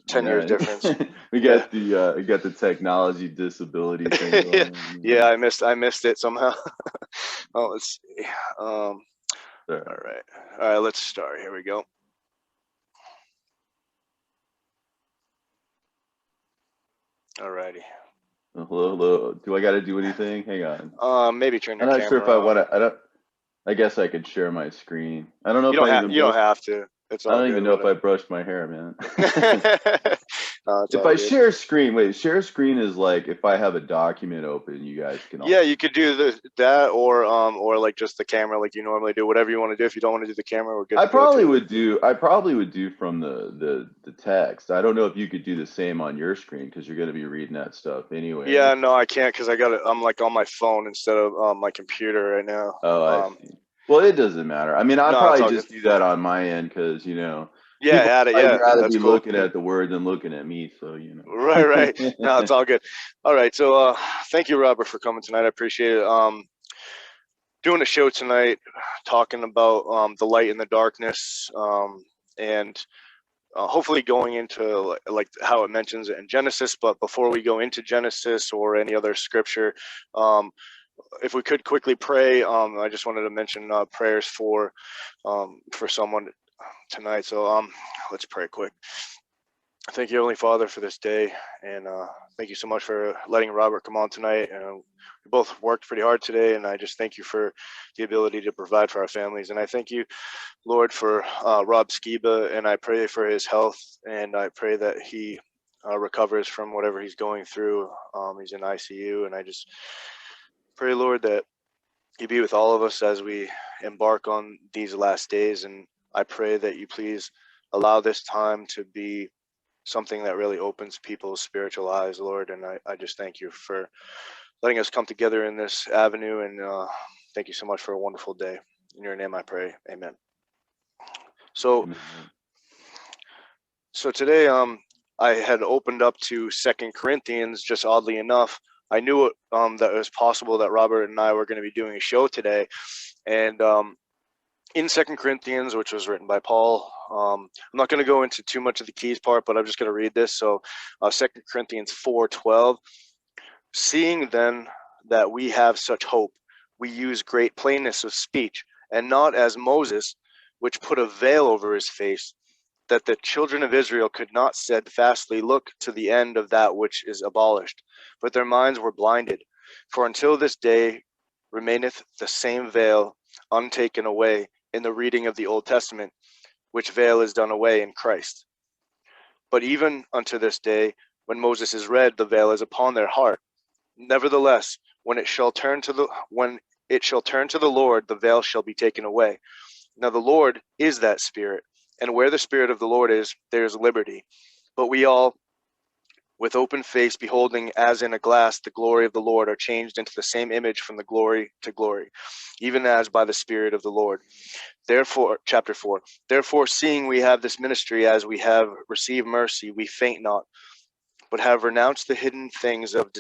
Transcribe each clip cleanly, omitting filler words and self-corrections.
10 years difference. We got the technology disability thing going on. Yeah, I missed it somehow. Oh, let's see. All right, let's start. Here we go. Alrighty. Hello. Do I got to do anything? Hang on. Maybe turn your I'm camera not sure if I on. want to. I guess I could share my screen. I don't know You don't have to. It's all I don't good, even know if I brushed my hair, man. If I share screen, share screen is like if I have a document open, you guys can. Yeah, you could do that, or like just the camera, like you normally do. Whatever you want to do. If you don't want to do the camera, we're good. I probably would do from the text. I don't know if you could do the same on your screen because you're going to be reading that stuff anyway. Yeah, no, I can't because I'm like on my phone instead of my computer right now. Oh, I see. Well, it doesnn't matter. I mean, I'll probably just do that on my end because Yeah, add it. Yeah, I'd rather be looking at the word than looking at me. So Right. No, it's all good. All right. So thank you, Robert, for coming tonight. I appreciate it. Doing a show tonight, talking about the light and the darkness, and hopefully going into like how it mentions it in Genesis. But before we go into Genesis or any other scripture, if we could quickly pray, I just wanted to mention prayers for someone tonight. So let's pray quick. Thank you, Heavenly Father, for this day, and thank you so much for letting Robert come on tonight. We both worked pretty hard today, and I just thank you for the ability to provide for our families. And I thank you, Lord, for Rob Skiba, and I pray for his health, and I pray that he recovers from whatever he's going through. He's in ICU, and I just pray, Lord, that you be with all of us as we embark on these last days. And I pray that you please allow this time to be something that really opens people's spiritual eyes, Lord. And I just thank you for letting us come together in this avenue. And thank you so much for a wonderful day. In your name I pray. Amen. So today I had opened up to 2 Corinthians, just oddly enough. I knew that it was possible that Robert and I were going to be doing a show today. And in 2 Corinthians, which was written by Paul, I'm not going to go into too much of the keys part, but I'm just going to read this. So 2 Corinthians 4:12, seeing then that we have such hope, we use great plainness of speech, and not as Moses, which put a veil over his face, that the children of Israel could not steadfastly look to the end of that which is abolished, but their minds were blinded. For until this day remaineth the same veil untaken away in the reading of the Old Testament, which veil is done away in Christ. But even unto this day, when Moses is read, the veil is upon their heart. Nevertheless, when it shall turn to the Lord, the veil shall be taken away. Now the Lord is that Spirit, and where the Spirit of the Lord is, there is liberty. But we all, with open face, beholding as in a glass the glory of the Lord, are changed into the same image from the glory to glory, even as by the Spirit of the Lord. Therefore, chapter 4, therefore, seeing we have this ministry, as we have received mercy, we faint not, but have renounced the hidden things of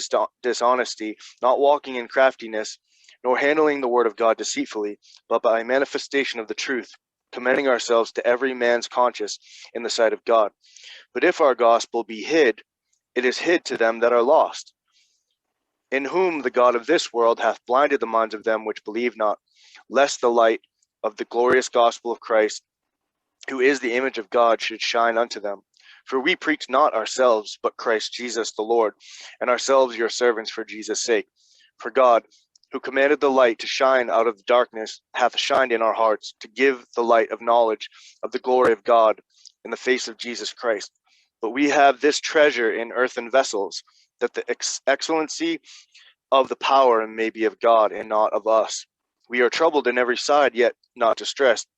dishonesty, not walking in craftiness, nor handling the word of God deceitfully, but by manifestation of the truth, commending ourselves to every man's conscience in the sight of God. But if our gospel be hid, it is hid to them that are lost, in whom the God of this world hath blinded the minds of them which believe not, lest the light of the glorious gospel of Christ, who is the image of God, should shine unto them. For we preach not ourselves, but Christ Jesus the Lord, and ourselves your servants for Jesus' sake. For God, who commanded the light to shine out of the darkness, hath shined in our hearts, to give the light of knowledge of the glory of God in the face of Jesus Christ. But we have this treasure in earthen vessels, that the excellency of the power may be of God and not of us. We are troubled in every side, yet not distressed.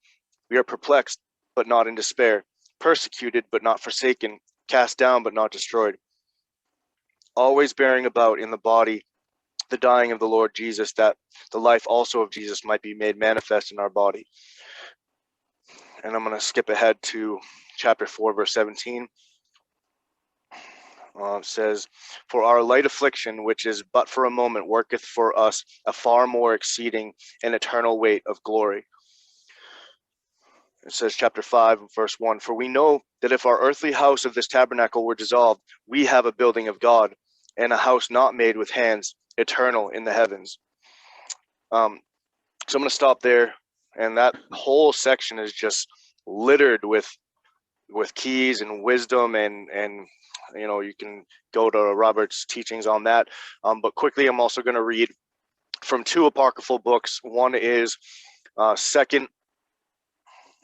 We are perplexed, but not in despair. Persecuted, but not forsaken. Cast down, but not destroyed. Always bearing about in the body the dying of the Lord Jesus, that the life also of Jesus might be made manifest in our body. And I'm going to skip ahead to chapter 4, verse 17. Says, for our light affliction, which is but for a moment, worketh for us a far more exceeding and eternal weight of glory, It says chapter 5, verse 1, for we know that if our earthly house of this tabernacle were dissolved, we have a building of God, and a house not made with hands, eternal in the heavens. So I'm going to stop there. And that whole section is just littered with keys and wisdom, and you know, you can go to Robert's teachings on that. But quickly, I'm also going to read from two apocryphal books. One is Second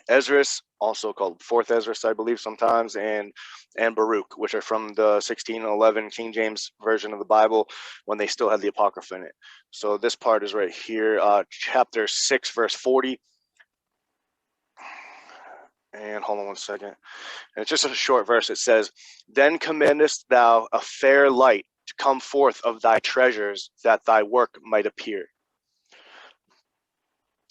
Esdras, also called Fourth Esdras, I believe sometimes, and Baruch, which are from the 1611 King James version of the Bible, when they still had the Apocrypha in it. So this part is right here, chapter 6, verse 40. And hold on one second. And it's just a short verse. It says, then commandest thou a fair light to come forth of thy treasures, that thy work might appear.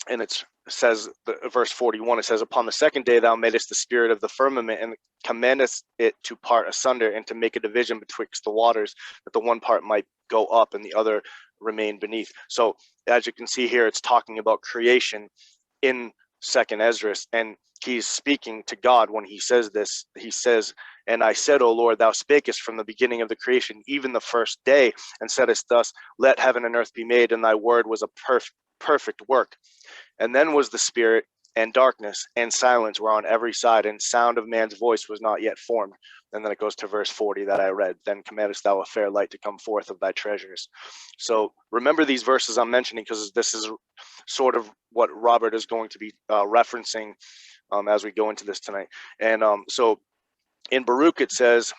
And it says, verse 41, it says, upon the second day thou madest the spirit of the firmament, and commandest it to part asunder, and to make a division betwixt the waters, that the one part might go up and the other remain beneath. So as you can see here, it's talking about creation in Second Esdras, and he's speaking to God when he says this. He says, and I said, O Lord, thou spakest from the beginning of the creation, even the first day, and saidest thus, let heaven and earth be made, and thy word was a perfect work. And then was the spirit, and darkness, and silence were on every side, and sound of man's voice was not yet formed. And then it goes to verse 40 that I read. Then commandest thou a fair light to come forth of thy treasures. So remember these verses I'm mentioning, because this is sort of what Robert is going to be referencing as we go into this tonight. And so in Baruch it says,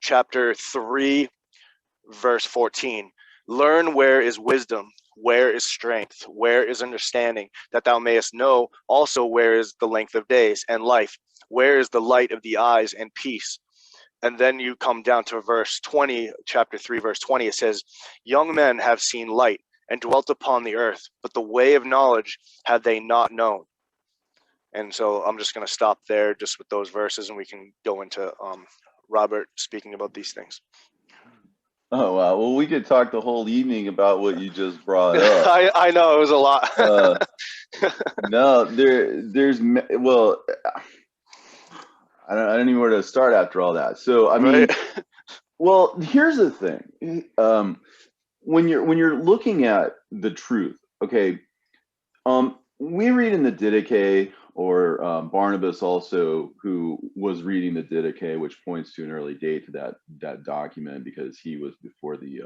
chapter 3, verse 14, learn where is wisdom, where is strength, where is understanding, that thou mayest know also where is the length of days and life, where is the light of the eyes and peace. And then you come down to verse 20, chapter 3, verse 20, it says, young men have seen light and dwelt upon the earth, but the way of knowledge have they not known. And so I'm just going to stop there just with those verses, and we can go into Robert speaking about these things. Oh, wow. Well, we could talk the whole evening about what you just brought up. I know it was a lot. No, well, I don't even know where to start after all that. So, I mean, Right? well, here's the thing. When you're looking at the truth, okay, we read in the Didache, or Barnabas also, who was reading the Didache, which points to an early date to that document, because he was before the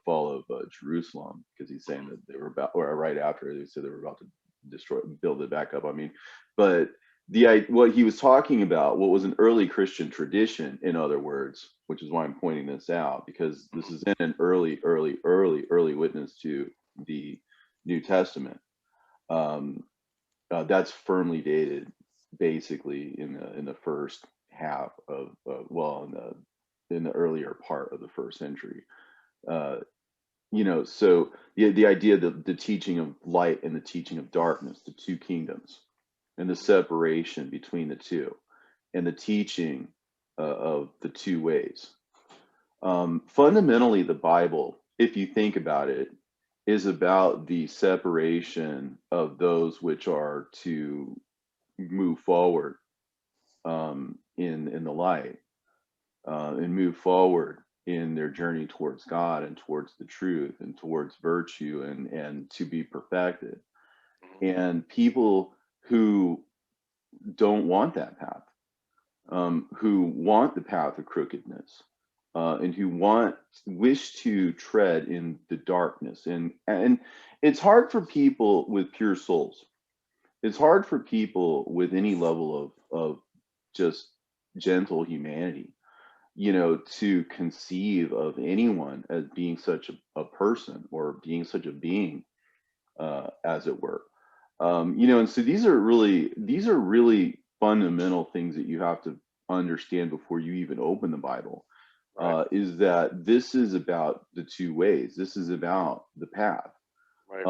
fall of Jerusalem, because he's saying that they were about, or right after, they said they were about to build it back up. I mean, but what he was talking about, what was an early Christian tradition, in other words, which is why I'm pointing this out, because this is in an early witness to the New Testament. That's firmly dated, basically in the first half of in the earlier part of the first century. You know, so the idea that the teaching of light and the teaching of darkness, the two kingdoms, and the separation between the two, and the teaching of the two ways. Fundamentally, the Bible, if you think about it, is about the separation of those which are to move forward in the light, and move forward in their journey towards God and towards the truth and towards virtue, and to be perfected. And people who don't want that path, who want the path of crookedness, and who wish to tread in the darkness. And it's hard for people with pure souls. It's hard for people with any level of just gentle humanity, you know, to conceive of anyone as being such a person, or being such a being, as it were. You know, and so these are really fundamental things that you have to understand before you even open the Bible. Right. Is that this is about the two ways. This is about the path. Right.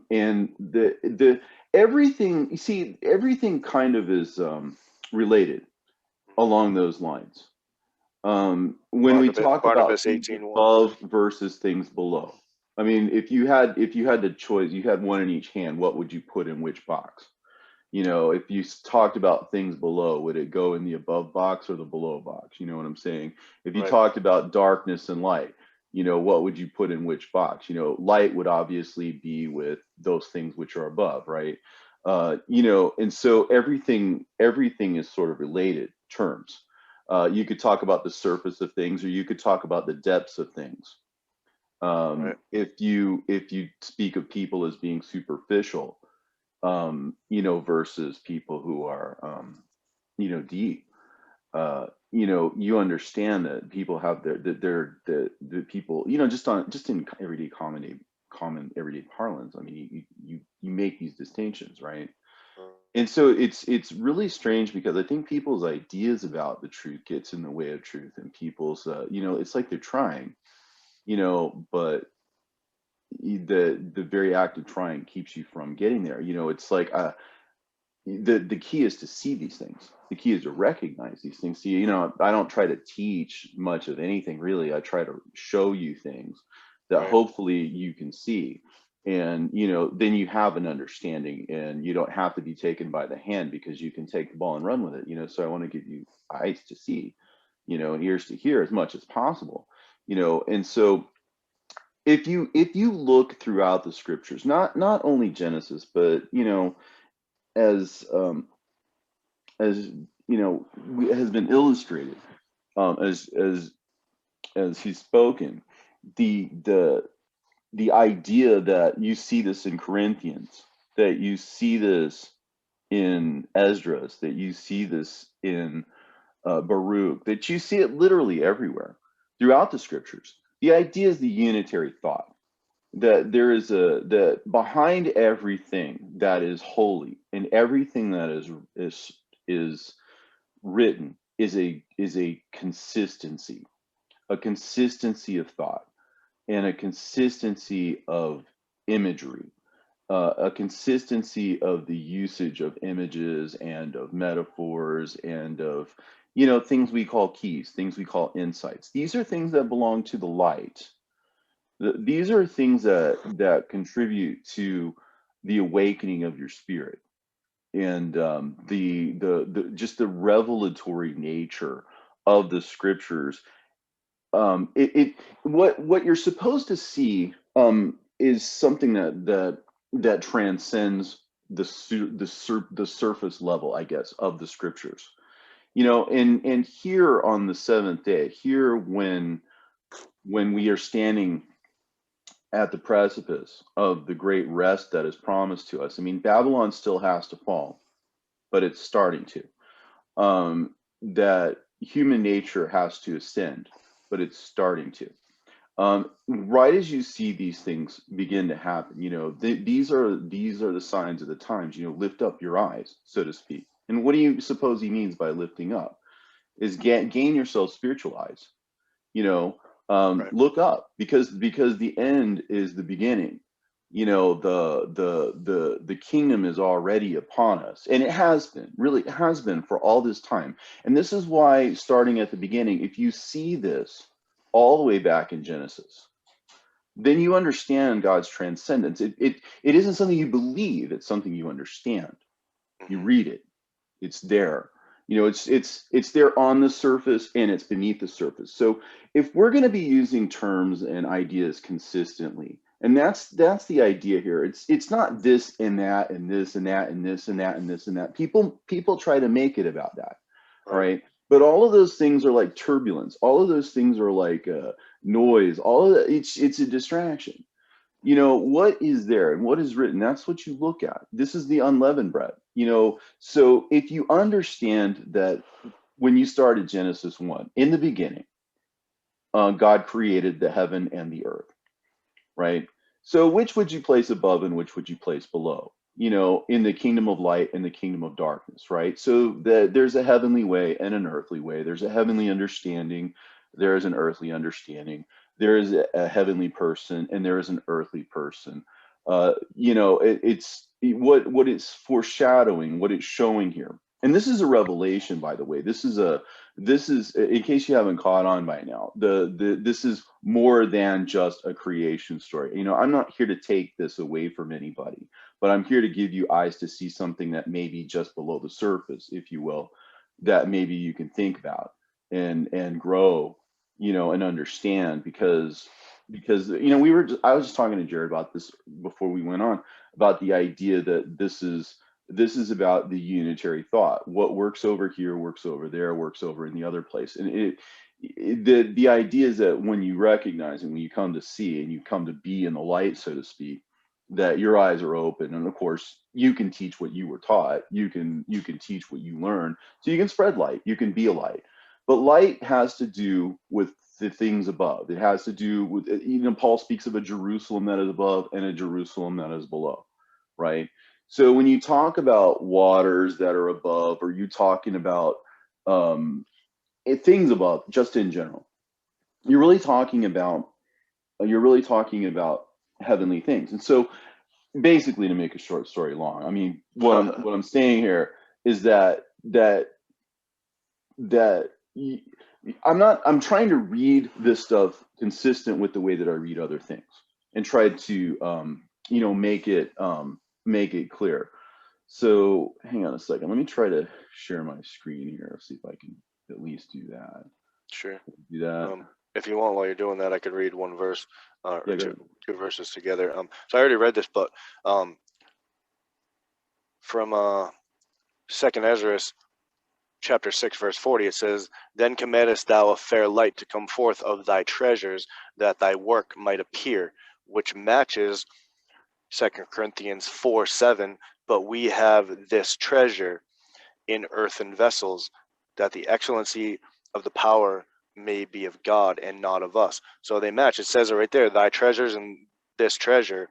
And the everything, you see, everything kind of is related along those lines. When we talk about things above versus things below, I mean, if you had the choice, you had one in each hand, what would you put in which box? You know, if you talked about things below, would it go in the above box or the below box? You know what I'm saying? If you Right. talked about darkness and light, you know, what would you put in which box? You know, light would obviously be with those things which are above, right? You know, and so everything is sort of related terms. You could talk about the surface of things, or you could talk about the depths of things. Right. If you speak of people as being superficial, you know, versus people who are, you know, deep. You know, you understand that people have the people, you know, just in everyday common everyday parlance. I mean, you make these distinctions, right? And so it's really strange because I think people's ideas about the truth gets in the way of truth, and people's, you know, it's like they're trying, you know, but the very act of trying keeps you from getting there. You know, it's like, the key is to see these things. The key is to recognize these things. See, you know, I don't try to teach much of anything really. I try to show you things that Right. hopefully you can see. And, you know, then you have an understanding, and you don't have to be taken by the hand, because you can take the ball and run with it. You know, so I want to give you eyes to see, you know, and ears to hear as much as possible, you know. And so if you look throughout the scriptures, not only Genesis, but, you know, as as you know, has been illustrated, as he's spoken, the the the idea that you see this in Corinthians, that you see this in Esdras, that you see this in Baruch, that you see it literally everywhere throughout the scriptures. The idea is the unitary thought, that there is that behind everything that is holy and everything that is written is a consistency of thought, and a consistency of imagery, a consistency of the usage of images and of metaphors and of, you know, things we call keys, things we call insights. These are things that belong to the light. These are things that contribute to the awakening of your spirit, and the just the revelatory nature of the scriptures. It what you're supposed to see, is something that transcends the surface level, I guess, of the scriptures. You know, and here on the seventh day, here when we are standing at the precipice of the great rest that is promised to us. I mean, Babylon still has to fall, but it's starting to. That human nature has to ascend, but it's starting to. Right as you see these things begin to happen, you know, these are the signs of the times. You know, lift up your eyes, so to speak. And what do you suppose he means by lifting up? Is gain yourself spiritual eyes. You know, Right. look up, because the end is the beginning. You know, the kingdom is already upon us, and it has been, really, it has been for all this time. And this is why, starting at the beginning, if you see this all the way back in Genesis, then you understand God's transcendence. It isn't something you believe, it's something you understand. You Hmm. read it, it's there. You know, it's there on the surface, and it's beneath the surface. So if we're going to be using terms and ideas consistently, and that's the idea here, it's not this and that and this and that and this and that and this and that. People try to make it about that. All Right. right, but all of those things are like turbulence, all of those things are like noise, all of that. It's a distraction. You know, what is there and what is written, that's what you look at. This is the unleavened bread, you know. So if you understand that, when you started Genesis 1, in the beginning, God created the heaven and the earth, right? So which would you place above and which would you place below? You know, in the kingdom of light and the kingdom of darkness, right? So there's a heavenly way and an earthly way. There's a heavenly understanding. There is an earthly understanding. There is a heavenly person and there is an earthly person. You know, it's what it's foreshadowing, what it's showing here. And this is a revelation, by the way. This is in case you haven't caught on by now, this is more than just a creation story. You know, I'm not here to take this away from anybody, but I'm here to give you eyes to see something that may be just below the surface, if you will, that maybe you can think about and grow, you know, and understand. Because you know, I was just talking to Jared about this before we went on, about the idea that this is about the unitary thought. What works over here works over there, works over in the other place. And the idea is that when you recognize and when you come to see and you come to be in the light, so to speak, that your eyes are open. And of course, you can teach what you were taught. You can teach what you learn. So you can spread light. You can be a light. But light has to do with the things above. It has to do with, you know, Paul speaks of a Jerusalem that is above and a Jerusalem that is below, right? So when you talk about waters that are above, or you talking about things above, just in general, you're really talking about heavenly things. And so, basically, to make a short story long, I mean, what I'm saying here is that I'm trying to read this stuff consistent with the way that I read other things, and try to you know, make it clear. So hang on a second. Let me try to share my screen here. See if I can at least do that. Sure. Do that. If you want, while you're doing that, I could read one verse or Yeah, two verses together. So I already read this, but from 2nd Ezra, chapter 6, verse 40, it says, "Then commandest thou a fair light to come forth of thy treasures, that thy work might appear," which matches 2 Corinthians 4:7. "But we have this treasure in earthen vessels, that the excellency of the power may be of God and not of us." So they match. It says it right there, thy treasures and this treasure.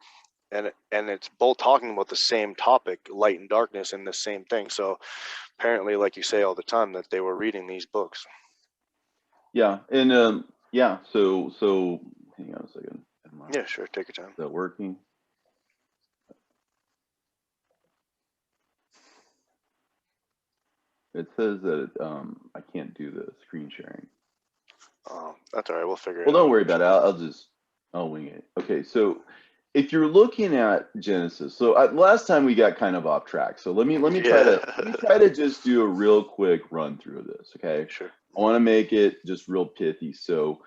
And it's both talking about the same topic, light and darkness, and the same thing. So apparently, like you say all the time, that they were reading these books. Yeah, and yeah. So hang on a second. Yeah, sure. Take your time. Is that working? It says that I can't do the screen sharing. Oh, that's all right. We'll figure it Well, out. don't worry about it. I'll wing it. Okay, so if you're looking at Genesis, so last time we got kind of off track. So let me try to just do a real quick run through of this. Okay. Sure. I want to make it just real pithy. So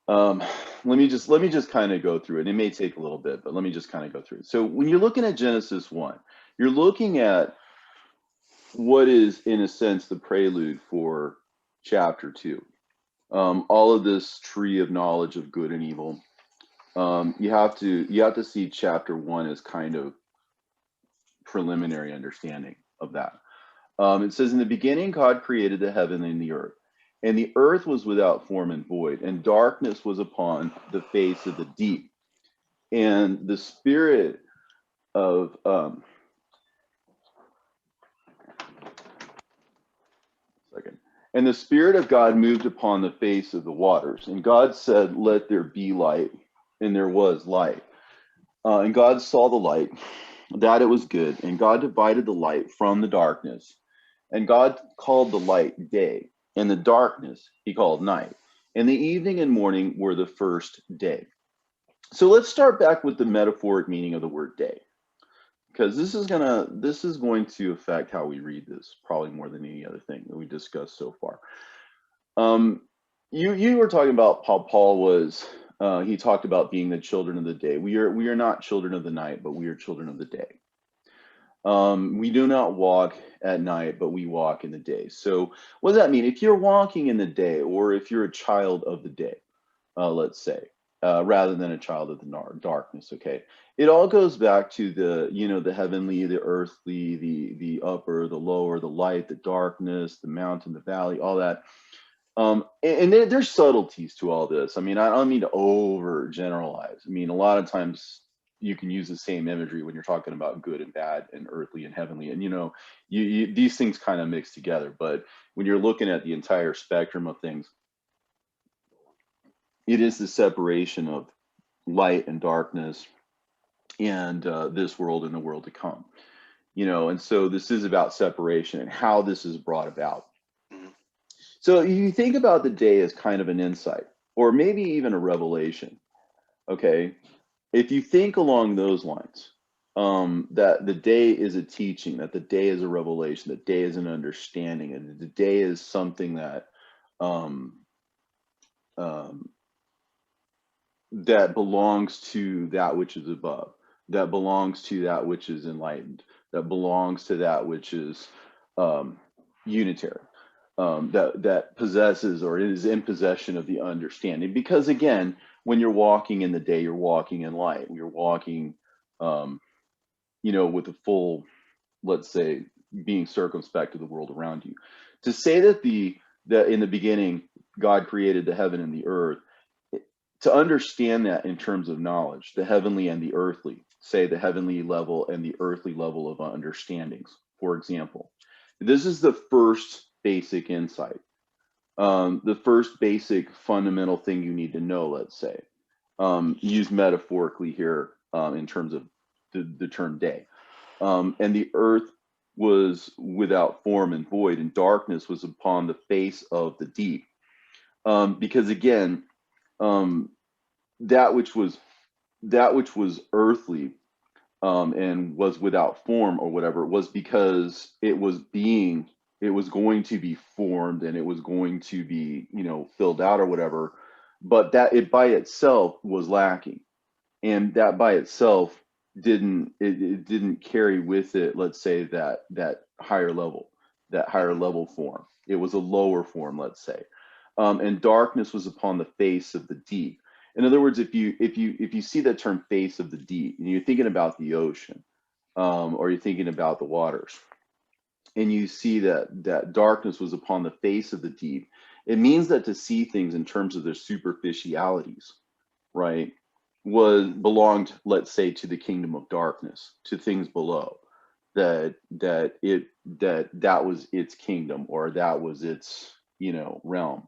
let me just kind of go through it. It may take a little bit, but let me just kind of go through it. So when you're looking at Genesis 1, you're looking at what is, in a sense, the prelude for chapter 2. All of this tree of knowledge of good and evil. You have to see chapter 1 as kind of preliminary understanding of that. It says, "In the beginning, God created the heaven and the earth. And the earth was without form and void, and darkness was upon the face of the deep. And the spirit of and the spirit of God moved upon the face of the waters. And God said, let there be light, and there was light. And God saw the light, that it was good, and God divided the light from the darkness. And God called the light day, and the darkness he called night. And the evening and morning were the first day." So let's start back with the metaphoric meaning of the word day, because this is going to affect how we read this probably more than any other thing that we discussed so far. You were talking about Paul was he talked about being the children of the day. We are not children of the night, but we are children of the day. We do not walk at night, but we walk in the day. So what does that mean? If you're walking in the day, or if you're a child of the day, let's say, rather than a child of the darkness, okay? It all goes back to the heavenly, the earthly, the upper, the lower, the light, the darkness, the mountain, the valley, all that. And there's subtleties to all this. I mean, I don't mean to overgeneralize. I mean, a lot of times you can use the same imagery when you're talking about good and bad and earthly and heavenly, and these things kind of mix together. But when you're looking at the entire spectrum of things, it is the separation of light and darkness, and this world and the world to come. And so this is about separation and how this is brought about. Mhm. So you think about the day as kind of an insight, or maybe even a revelation. Okay, if you think along those lines, that the day is a teaching, that the day is a revelation, that day is an understanding, and the day is something that um, um, that belongs to that which is above, that belongs to that which is enlightened, that belongs to that which is um, unitary, that possesses or is in possession of the understanding. Because again, when you're walking in the day, you're walking in light. You're walking, um, with a full, let's say, being circumspect to the world around you. To say that in the beginning God created the heaven and the earth, to understand that in terms of knowledge, the heavenly and the earthly, say the heavenly level and the earthly level of understandings, for example. This is the first basic insight, the first basic fundamental thing you need to know, let's say, used metaphorically here in terms of the term day. And the earth was without form and void, and darkness was upon the face of the deep. Because again, um, that which was earthly, and was without form or whatever, was because it was going to be formed, and it was going to be filled out or whatever, but that it by itself was lacking, and that by itself it didn't carry with it, let's say, that higher level form. It was a lower form, let's say. And darkness was upon the face of the deep. In other words, if you see that term face of the deep, and you're thinking about the ocean, or you're thinking about the waters, and you see that darkness was upon the face of the deep, it means that to see things in terms of their superficialities, right, belonged, let's say, to the kingdom of darkness, to things below. That was its kingdom, or that was its realm.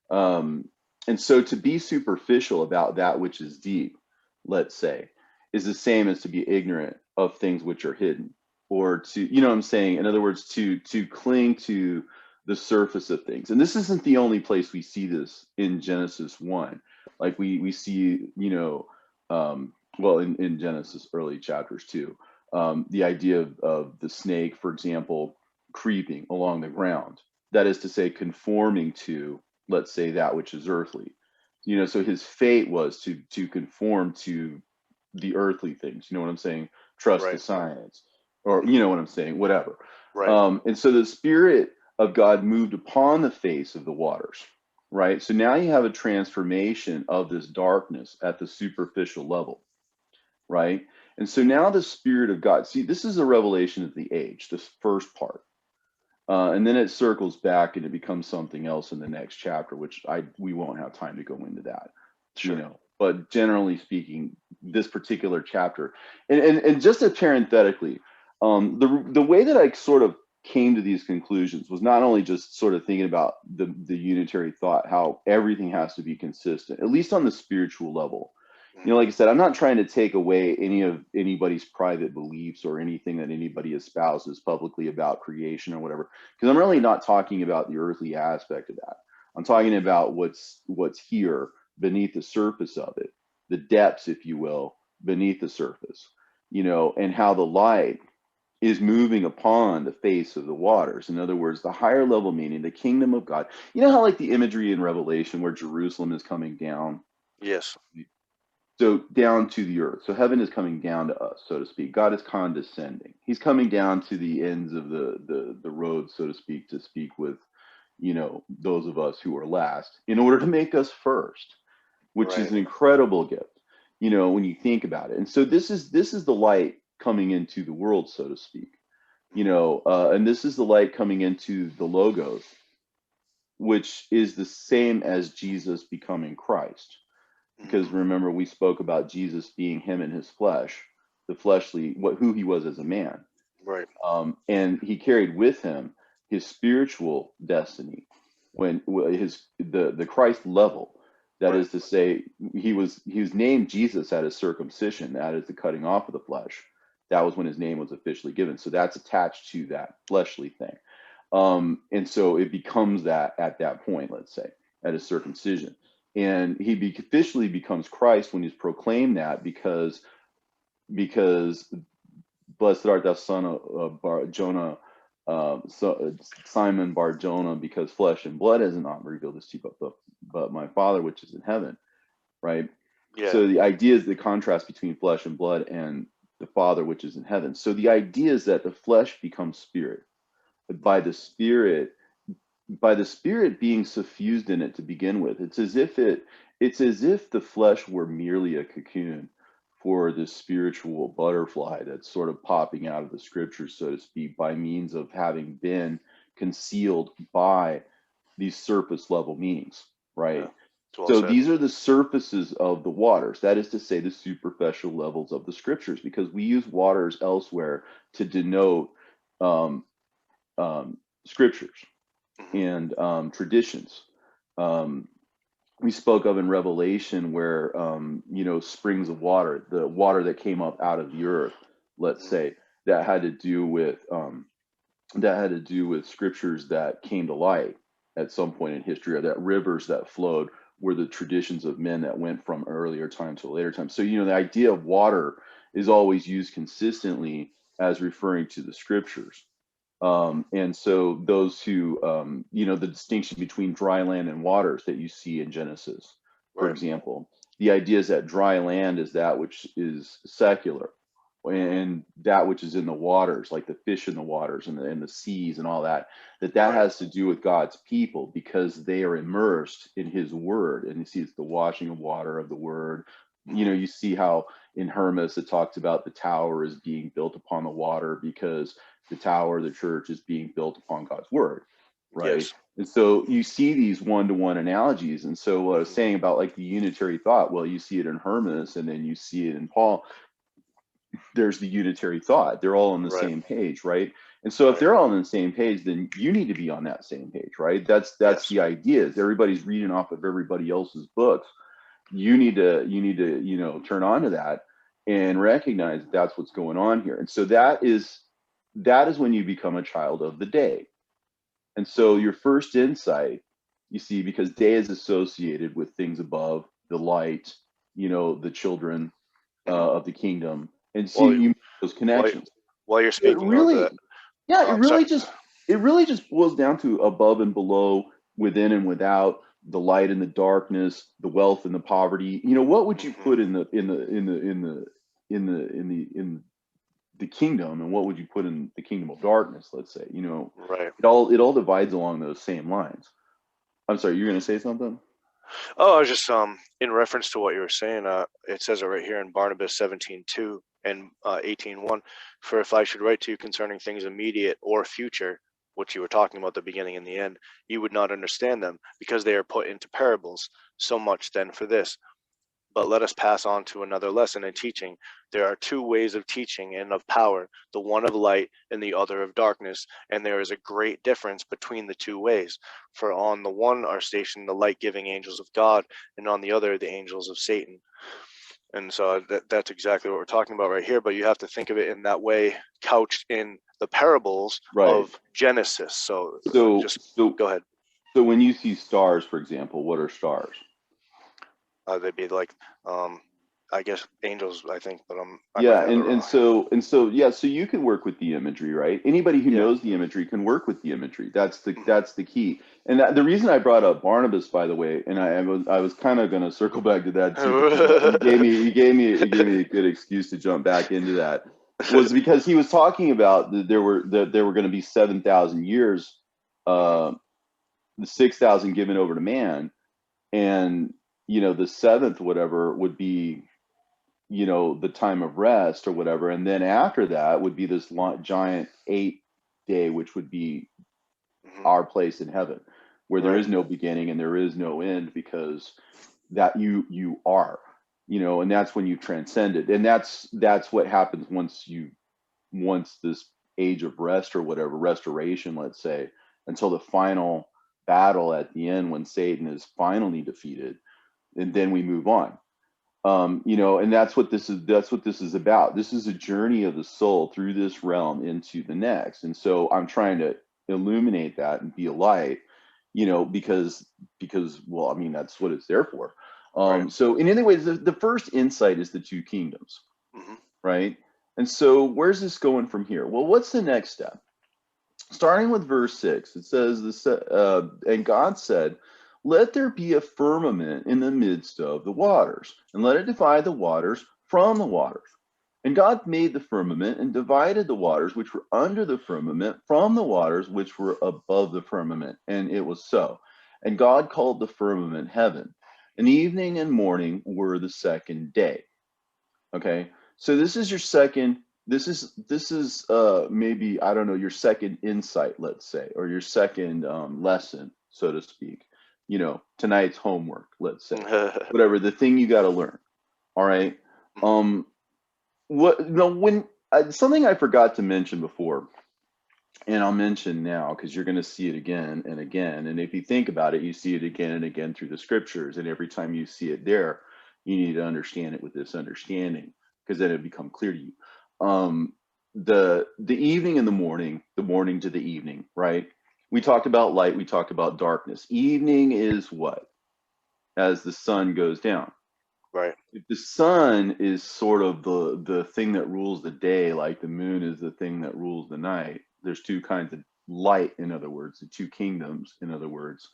Um, and so to be superficial about that which is deep, let's say, is the same as to be ignorant of things which are hidden, or to, what I'm saying? In other words, to cling to the surface of things. And this isn't the only place we see this in Genesis 1. Like we see, well, in Genesis early chapters too, the idea of the snake, for example, creeping along the ground. That is to say, conforming to, let's say, that which is earthly. So his fate was to conform to the earthly things. You know what I'm saying? Trust the Right. science, or you know what I'm saying? Whatever. Right. And so the Spirit of God moved upon the face of the waters, right? So now you have a transformation of this darkness at the superficial level, right? And so now the Spirit of God, see, this is a revelation of the age, this first part. And then it circles back and it becomes something else in the next chapter, which we won't have time to go into that, Sure. But generally speaking, this particular chapter, and just parenthetically, the way that I sort of came to these conclusions was not only just sort of thinking about the unitary thought, how everything has to be consistent, at least on the spiritual level. Mhm. Like I said, I'm not trying to take away any of anybody's private beliefs or anything that anybody espouses publicly about creation or whatever, because I'm really Right. not talking about the earthly aspect of that. I'm talking about what's here beneath the surface of it, the depths, if you will, beneath the surface, and how the light is moving upon the face of the waters. In other words, the higher level meaning, the kingdom of God. You know how, like, the imagery in Revelation where Jerusalem is coming down, Yes. so down to the earth. So heaven is coming down to us, so to speak. God is condescending. He's coming down to the ends of the road, so to speak with, those of us who are last, in order to make us first, which is Right. an incredible gift, when you think about it. And so this is the light coming into the world, so to speak, and this is the light coming into the Logos, which is the same as Jesus becoming Christ. Because Mhm. remember, we spoke about Jesus being him in his flesh, the fleshly, who he was as a man. Right. And he carried with him his spiritual destiny, when the Christ level. That Right. is to say, he was named Jesus at his circumcision, that is the cutting off of the flesh. That was when his name was officially given. So that's attached to that fleshly thing. And so it becomes that at that point, let's say, at a circumcision. And officially becomes Christ when he's proclaimed that, because blessed art thou, son of Jonah, Simon Bar Jonah, because flesh and blood has not revealed this to you, but my Father which is in heaven, right? Yeah. So the idea is the contrast between flesh and blood and the Father which is in heaven. So the idea is that the flesh becomes spirit by the spirit being suffused in it to begin with. It's as if the flesh were merely a cocoon for this spiritual butterfly that's sort of popping out of the scriptures, so to speak, by means of having been concealed by these surface level meanings, right? Yeah. Well So said. these are the surfaces of the waters, that is to say, the superficial levels of the scriptures, because we use waters elsewhere to denote scriptures and traditions. We spoke of in Revelation where springs of water, the water that came up out of the earth, let's say, that had to do with scriptures that came to light at some point in history, or that rivers that flowed were the traditions of men that went from earlier time to later time. So the idea of water is always used consistently as referring to the scriptures. And so those who, the distinction between dry land and waters that you see in Genesis, for example, the idea is that dry land is that which is secular, and that which is in the waters, like the fish in the waters and the seas and all that has to do with God's people, because they are immersed in his word. And you see, it's the washing of water of the word. You see how in Hermas it talks about the tower is being built upon the water, because the tower, the church, is being built upon God's word, right? Yes. And so you see these one-to-one analogies. And so what I was saying about like the unitary thought, well, you see it in Hermas and then you see it in Paul. There's the unitary thought. They're all on the same page, right? And so if they're all on the same page, then you need to be on that same page, right? That's the idea. Is everybody's reading off of everybody else's books. You need to turn on to that and recognize that that's what's going on here. And so that is when you become a child of the day. And so your first insight, you see, because day is associated with things above, the light, the children of the kingdom, and so you make those connections. While you're It speaking of really, that, it really just boils down to above and below, within and without, the light and the darkness, the wealth and the poverty. What would you put in the kingdom, and what would you put in the kingdom of darkness, let's say? It all divides along those same lines. I'm sorry, you're going to say something? Oh, I was just in reference to what you were saying. It says it right here in Barnabas 17:2 and 18:1. For if I should write to you concerning things immediate or future, which you were talking about the beginning and the end, you would not understand them, because they are put into parables. So much then for this. But let us pass on to another lesson in teaching. There are two ways of teaching and of power, the one of light and the other of darkness, and there is a great difference between the two ways. For on the one are stationed the light-giving angels of God, and on the other the angels of Satan. And so that's exactly what we're talking about right here, but you have to think of it in that way, couched in the parables of Genesis. So go ahead. So when you see stars, for example, what are stars? They'd be like, I guess angels, I think, but so you can work with the imagery, right? Anybody who knows the imagery can work with the imagery. That's the key. And the reason I brought up Barnabas, by the way, and I was kind of going to circle back to that too. You gave me a good excuse to jump back into that. Was because he was talking about that there were going to be 7,000 years, the 6,000 given over to man, and the seventh whatever would be the time of rest or whatever, and then after that would be this giant 8-day, which would be our place in heaven, where there is no beginning and there is no end, because that you are, and that's when you transcend it. And that's what happens once this age of rest or whatever, restoration, let's say, until the final battle at the end when Satan is finally defeated, and then we move on. And that's what this is about. This is a journey of the soul through this realm into the next. And so I'm trying to illuminate that and be a light, because well, I mean, that's what it's there for. Right. So in any ways, the first insight is the two kingdoms, Hmm. right? And so where's this going from here? Well, what's the next step? Starting with verse 6, it says, and God said, let there be a firmament in the midst of the waters, and let it divide the waters from the waters. And God made the firmament and divided the waters which were under the firmament from the waters which were above the firmament. And it was so. And God called the firmament heaven. And evening and morning were the second day. Okay, so this is your second. This is maybe, I don't know, your second insight, let's say, or your second lesson, so to speak. Tonight's homework, let's say, whatever the thing you got to learn. All right. What? No, when something I forgot to mention before, and I'll mention now because you're going to see it again and again. And if you think about it, you see it again and again through the scriptures. And every time you see it there, you need to understand it with this understanding, because then it become clear to you. The evening and the morning to the evening, right? We talked about light, we talked about darkness. Evening is what? As the sun goes down. Right. If the sun is sort of the thing that rules the day, like the moon is the thing that rules the night, there's two kinds of light, in other words, the two kingdoms, in other words,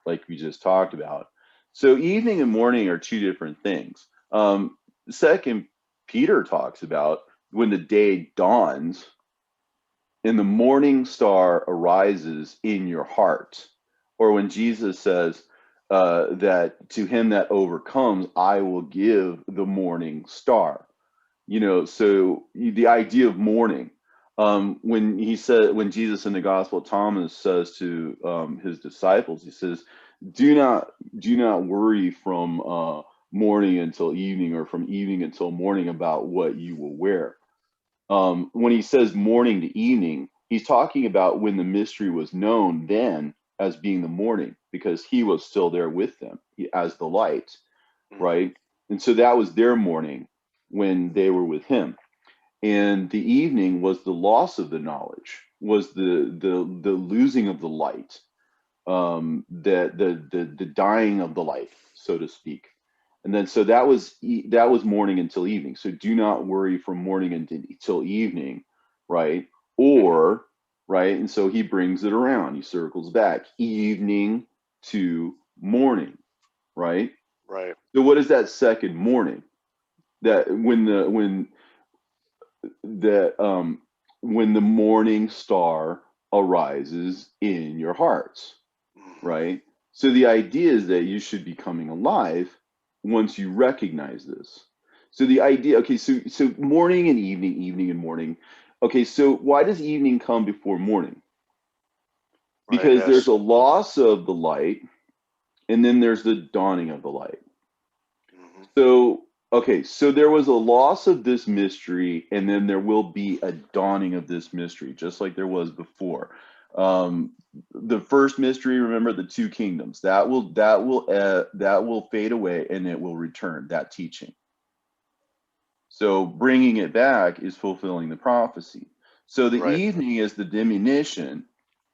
like we just talked about. So evening and morning are two different things. Second Peter talks about when the day dawns and the morning star arises in your heart, or when Jesus says that to him that overcomes, I will give the morning star. So the idea of morning, when Jesus in the Gospel, Thomas says to his disciples, he says, do not worry from morning until evening, or from evening until morning, about what you will wear. When he says morning to evening, he's talking about when the mystery was known then as being the morning, because he was still there with them as the light, right? And so that was their morning when they were with him. And the evening was the loss of the knowledge, was the losing of the light, the dying of the light, so to speak. And then so that was morning until evening. So do not worry from morning until evening, right? Or right, and so he brings it around. He circles back, evening to morning, right? Right. So what is that second morning? That when the morning star arises in your hearts, right? So the idea is that you should be coming alive once you recognize this. So the idea, okay, so morning and evening, evening and morning. Okay, so why does evening come before morning? Right. Because there's Yes. a loss of the light, and then there's the dawning of the light. So, okay, so there was a loss of this mystery, and then there will be a dawning of this mystery, just like there was before. The first mystery, remember, the two kingdoms, that will fade away, and it will return, that teaching. So bringing it back is fulfilling the prophecy. So the Right. evening is the diminution,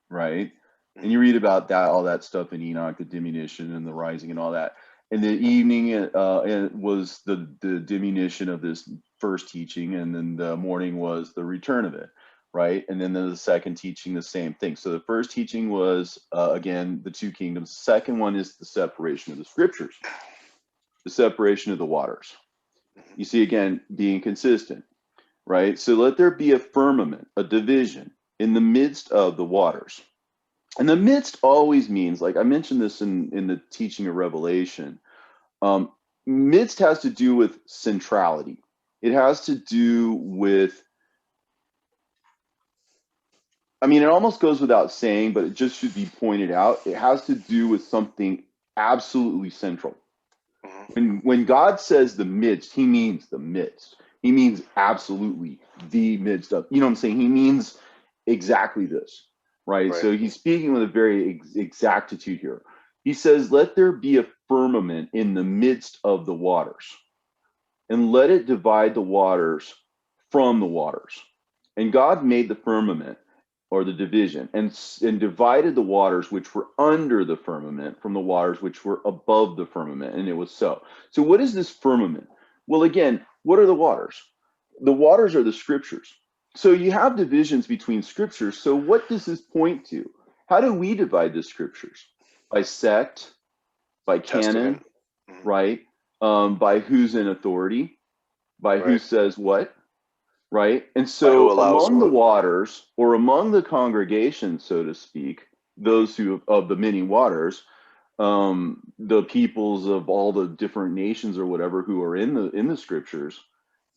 right? And you read about that, all that stuff in Enoch, the diminution and the rising and all that. And the evening was the diminution of this first teaching, and then the morning was the return of it, right? And then the second teaching, the same thing. So the first teaching was, again, the two kingdoms. The second one is the separation of the scriptures, the separation of the waters. You see, again, being consistent, right? So let there be a firmament, a division in the midst of the waters. And the midst always means, like I mentioned this in the teaching of Revelation, midst has to do with centrality. It has to do with, I mean, it almost goes without saying, but it just should be pointed out. It has to do with something absolutely central. When God says the midst, he means the midst. He means absolutely the midst of, you know what I'm saying? He means exactly this, right? Right. So he's speaking with a very exactitude here. He says, let there be a firmament in the midst of the waters. and let it divide the waters from the waters. And God made the firmament, or the division, and divided the waters which were under the firmament from the waters which were above the firmament. And it was so. So what is this firmament? Well, again, what are the waters? The waters are the scriptures. So you have divisions between scriptures. So what does this point to? How do we divide the scriptures? By sect, by canon, Testament. Mhm. right? By who's in authority, by who Right. says what, right? And By who so allows among the what. waters, or among the congregation, so to speak, those who of the many waters, the peoples of all the different nations or whatever who are in the scriptures,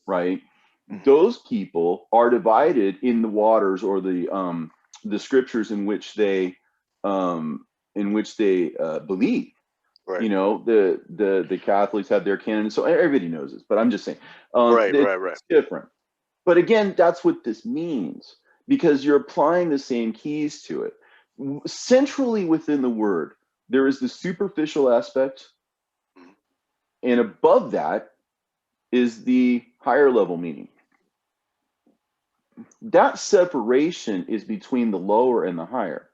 right? Mhm. Those people are divided in the waters, or the scriptures in which they believe. Right. You know, the Catholics have their canon, so everybody knows this. But I'm just saying, Right. Right. Right. it's different. But again, that's what this means, because you're applying the same keys to it. Centrally within the word, there is the superficial aspect, Mhm. and above that is the higher level meaning. That separation is between the lower and the higher.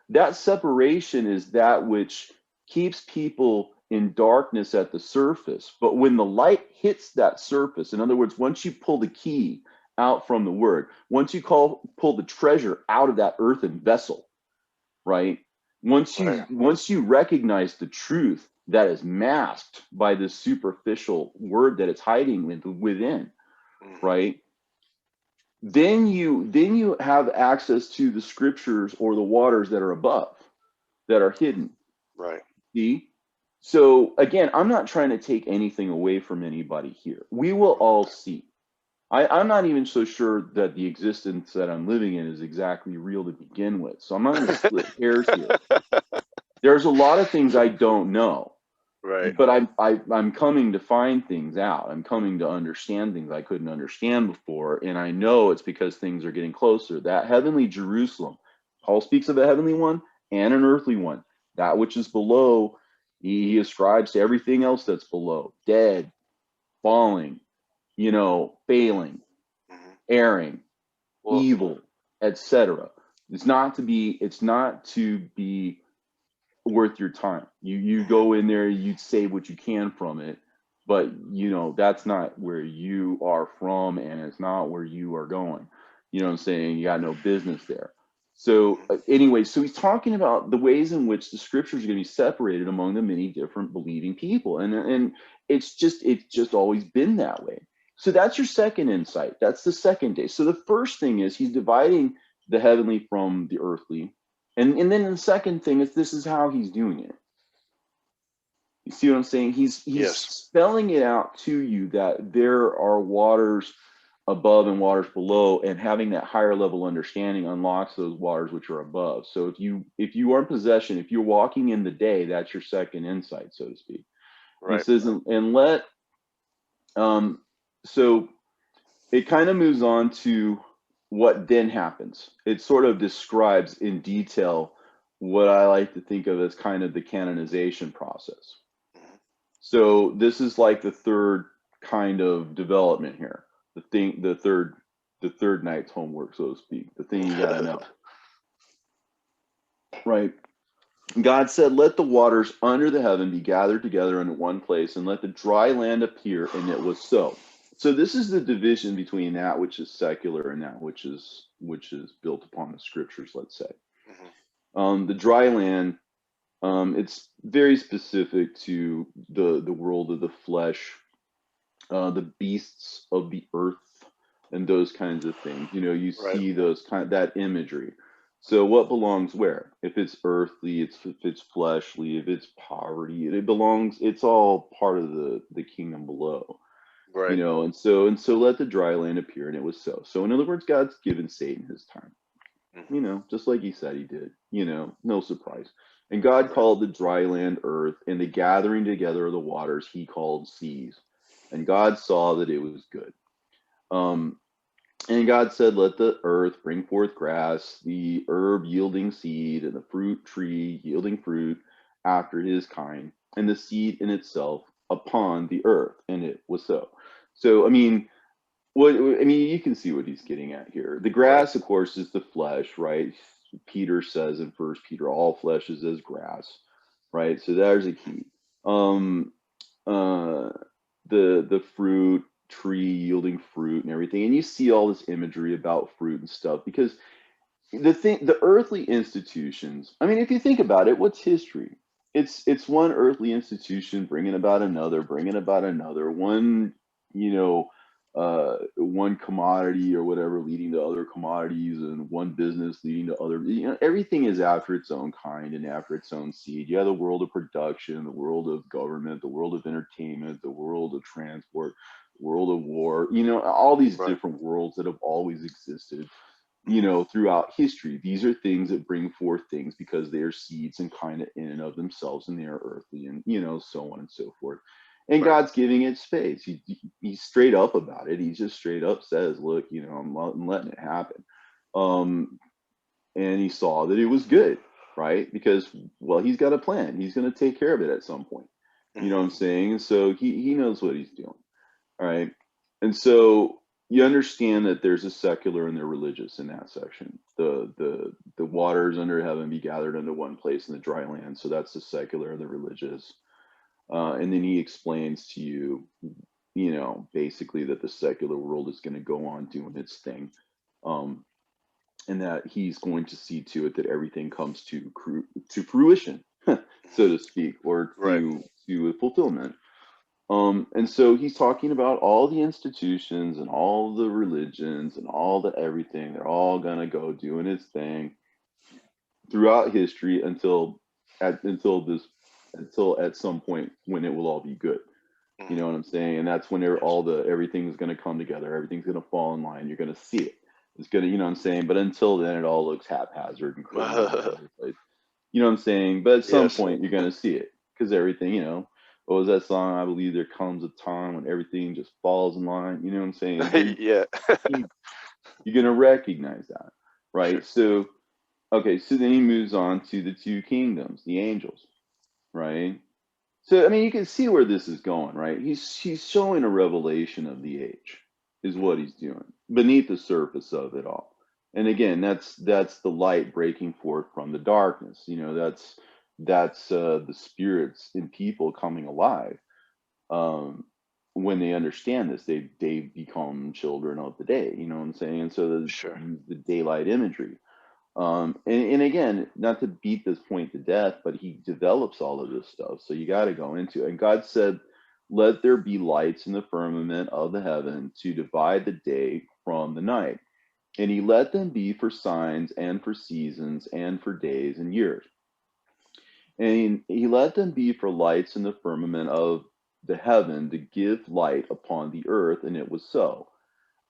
That separation is that which keeps people in darkness at the surface. But when the light hits that surface, in other words, once you pull the key out from the word, once you pull the treasure out of that earthen vessel, right? Right. Once you recognize the truth that is masked by this superficial word that it's hiding within, Mhm. right? Then you have access to the scriptures, or the waters that are above, that are hidden. Right. See? So again, I'm not trying to take anything away from anybody here. We will all see. I'm not even so sure that the existence that I'm living in is exactly real to begin with. So I'm not going to split hairs here. There's a lot of things I don't know, Right. but I'm coming to find things out. I'm coming to understand things I couldn't understand before, and I know it's because things are getting closer. That heavenly Jerusalem, Paul speaks of a heavenly one and an earthly one. That which is below, he ascribes to everything else that's below: dead, falling, failing, Mhm. erring, Well. evil, etc. It's not to be worth your time. You Mhm. go in there, you say what you can from it, but that's not where you are from, and it's not where you are going. You know what I'm saying? You got no business there. So Mhm. anyway, so he's talking about the ways in which the scriptures are going to be separated among the many different believing people, and it's just always been that way. So that's your second insight. That's the second day. So the first thing is he's dividing the heavenly from the earthly, and then the second thing is, this is how he's doing it. You see what I'm saying? He's Yes. spelling it out to you that there are waters above and waters below, and having that higher level understanding unlocks those waters which are above. So if you are in possession, if you're walking in the day, that's your second insight, so to speak. And he Right. says, and let so it kind of moves on to what then happens. It sort of describes in detail what I like to think of as kind of the canonization process. Mhm. So this is like the third kind of development here. The third night's homework, so to speak. The thing you got to know, right? God said, "Let the waters under the heaven be gathered together into one place, and let the dry land appear." And it was so. So this is the division between that which is secular and that which is built upon the scriptures. Let's say Mhm. the dry land. It's very specific to the world of the flesh, the beasts of the earth, and those kinds of things. You Right. see that imagery. So what belongs where? If it's earthly, if it's fleshly, if it's poverty, it belongs. It's all part of the kingdom below. Right. And so let the dry land appear, and it was so. So in other words, God's given Satan his time. Mhm. Just like he said he did. No surprise. And God Right. called the dry land earth, and the gathering together of the waters he called seas. And God saw that it was good. Um, and God said, "Let the earth bring forth grass, the herb yielding seed, and the fruit tree yielding fruit after his kind, and the seed in itself upon the earth." And it was so. So, I mean, you can see what he's getting at here. The Right. grass, of course, is the flesh, right? Peter says in First Peter, all flesh is as grass, right? So there's a key. Um, uh, the fruit tree yielding fruit and everything, and you see all this imagery about fruit and stuff because the earthly institutions. I mean, if you think about it, what's history? It's one earthly institution bringing about another, one, one commodity or whatever leading to other commodities, and one business leading to other. Everything is after its own kind and after its own seed. You have the world of production, the world of government, the world of entertainment, the world of transport, the world of war. All these Right. different worlds that have always existed, Mhm. throughout history. These are things that bring forth things because they are seeds and kind of in and of themselves, and they are earthly, and so on and so forth. And Right. God's giving it space. He's straight up about it. He just straight up says, "Look, I'm letting it happen." Um, and he saw that it was good, right? Because, well, he's got a plan. He's going to take care of it at some point. You know Mhm. what I'm saying? So he knows what he's doing. All right. And so you understand that there's a secular and the religious in that section. The waters under heaven be gathered into one place in the dry land. So that's the secular and the religious. And then he explains to you, basically that the secular world is going to go on doing its thing. Um, and that he's going to see to it that everything comes to fruition, so to speak, or Right. to fulfillment. And so he's talking about all the institutions and all the religions and all the everything. They're all gonna go doing its thing throughout history until at some point when it will all be good. You know Mhm. what I'm saying? And that's when Yes. everything's gonna come together. Everything's gonna fall in line. You're gonna see it. It's gonna, you know what I'm saying? But until then, it all looks haphazard and crazy all over the place. You know what I'm saying? But at some Yes. point, you're gonna see it because everything, what was that song? I believe there comes a time when everything just falls in line. You know what I'm saying? Yeah. You, you're gonna recognize that, right? Sure. So, okay, so then he moves on to the two kingdoms, the angels, right? So, I mean, you can see where this is going, right? He's showing a revelation of the age, is what Mhm. he's doing beneath the surface of it all. And again, that's the light breaking forth from the darkness. That's the spirits in people coming alive. Um, when they understand this, they become children of the day. You know what I'm saying? And so Sure. the daylight imagery. And again, not to beat this point to death, but he develops all of this stuff. So you got to go into it. And God said, "Let there be lights in the firmament of the heaven to divide the day from the night. And he let them be for signs and for seasons and for days and years. And he let them be for lights in the firmament of the heaven to give light upon the earth. And it was so.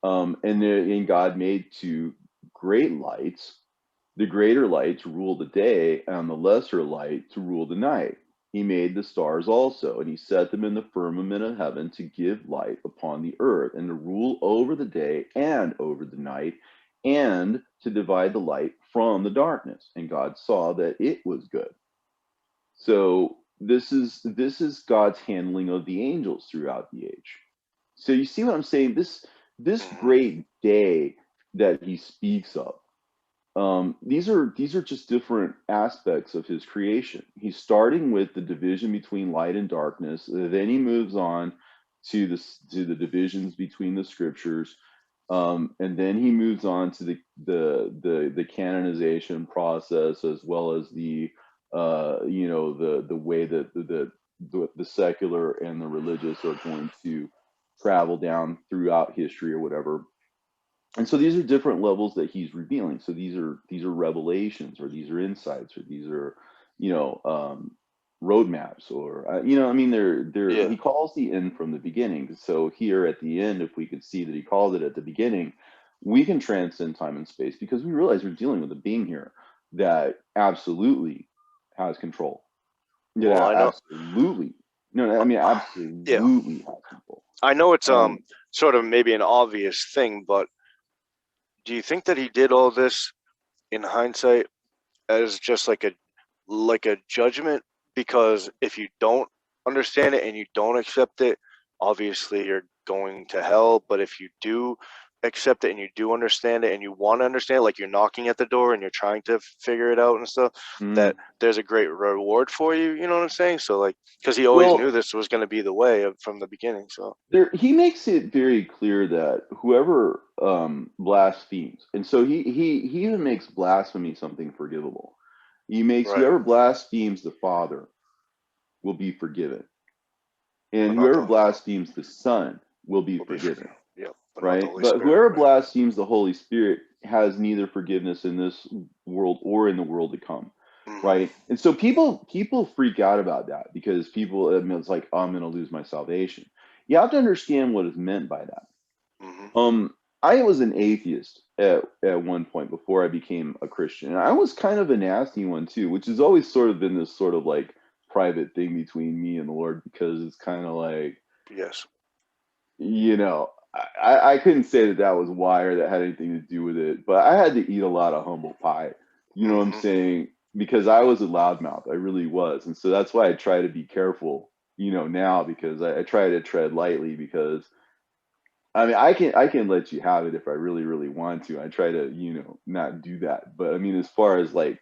And God made two great lights, the greater light to rule the day, and the lesser light to rule the night. He made the stars also, and he set them in the firmament of heaven to give light upon the earth, and to rule over the day and over the night, and to divide the light from the darkness. And God saw that it was good. So this is God's handling of the angels throughout the age. So you see what I'm saying? This Mhm. great day that he speaks of, these are just different aspects of his creation. He's starting with the division between light and darkness. Then he moves on to the divisions between the scriptures, and then he moves on to the canonization process, as well as the way that the secular and the religious are going to travel down throughout history or whatever. And so these are different levels that he's revealing. So these are revelations, or these are insights, or these are, you know um roadmaps, or I mean, they're Yeah. he calls the end from the beginning. So here at the end, if we could see that he called it at the beginning, we can transcend time and space, because we realize we're dealing with a being here that absolutely has control. Well, Yeah, I know. absolutely. No, I mean, Yeah. absolutely has control. I know it's um sort of maybe an obvious thing, but do you think that he did all this in hindsight as just like a judgment? Because if you don't understand it and you don't accept it, obviously going to hell. But if you do accept it and you do understand it and you want to understand it, like you're knocking at the door and you're trying to figure it out and stuff, that there's a great reward for you. You know what I'm saying? So like, because he always knew this was going to be the way from the beginning. So he makes it very clear that whoever blasphemes, and so he even makes blasphemy something forgivable. He makes whoever blasphemes the Father will be forgiven, and whoever blasphemes the Son will be forgiven. Right? But whoever blasphemes the Holy Spirit has neither forgiveness in this world or in the world to come. Right? And so people freak out about that because people, it's like, oh, I'm going to lose my salvation. You have to understand what is meant by that. I was an atheist at one point before I became a Christian. And I was kind of a nasty one too, which has always sort of been this sort of like private thing between me and the Lord, because it's kind of like, you know, I couldn't say that was why or that had anything to do with it, but I had to eat a lot of humble pie. You know what I'm saying? Because I was a loudmouth. I really was. And so that's why I try to be careful, you know, now, because I try to tread lightly, because I mean, I can let you have it if I really, really want to. I try to, you know, not do that. But I mean, as far as like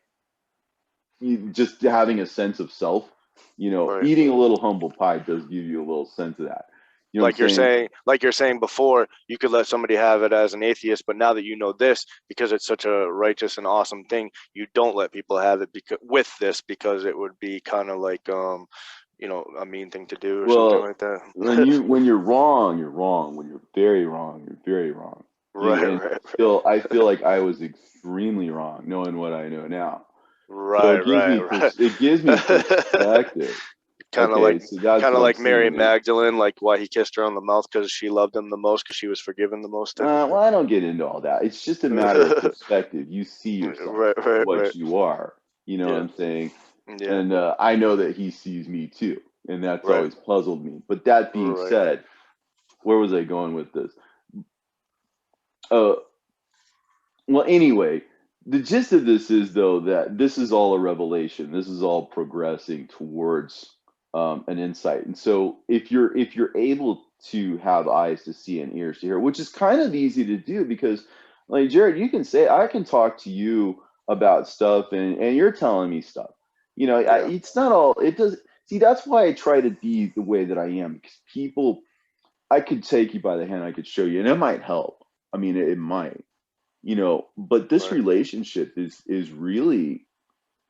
just having a sense of self, you know, eating a little humble pie does give you a little sense of that. You know like you're saying before, you could let somebody have it as an atheist, but now that you know this, because it's such a righteous and awesome thing, you don't let people have it because it would be kind of like you know, a mean thing to do or something like that. when you're wrong, you're wrong. When you're very wrong, you're very wrong. I feel like I was extremely wrong, knowing what I know now. So it gives me perspective. Kind of like Mary Magdalene, like why he kissed her on the mouth, because she loved him the most, because she was forgiven the most. Well, I don't get into all that. It's just a matter of perspective. You see yourself what you are. You know what I'm saying? And I know that he sees me too, and that's always puzzled me. But that being said, where was I going with this? Well, anyway, the gist of this is, though, that this is all a revelation. This is all progressing towards an insight. And so if you're able to have eyes to see and ears to hear, which is kind of easy to do, because like Jared, you can say, I can talk to you about stuff and you're telling me stuff. You know, it's not all, it does. See, that's why I try to be the way that I am, because people, I could take you by the hand, I could show you, and it might help. I mean, it might, you know, but this relationship is really,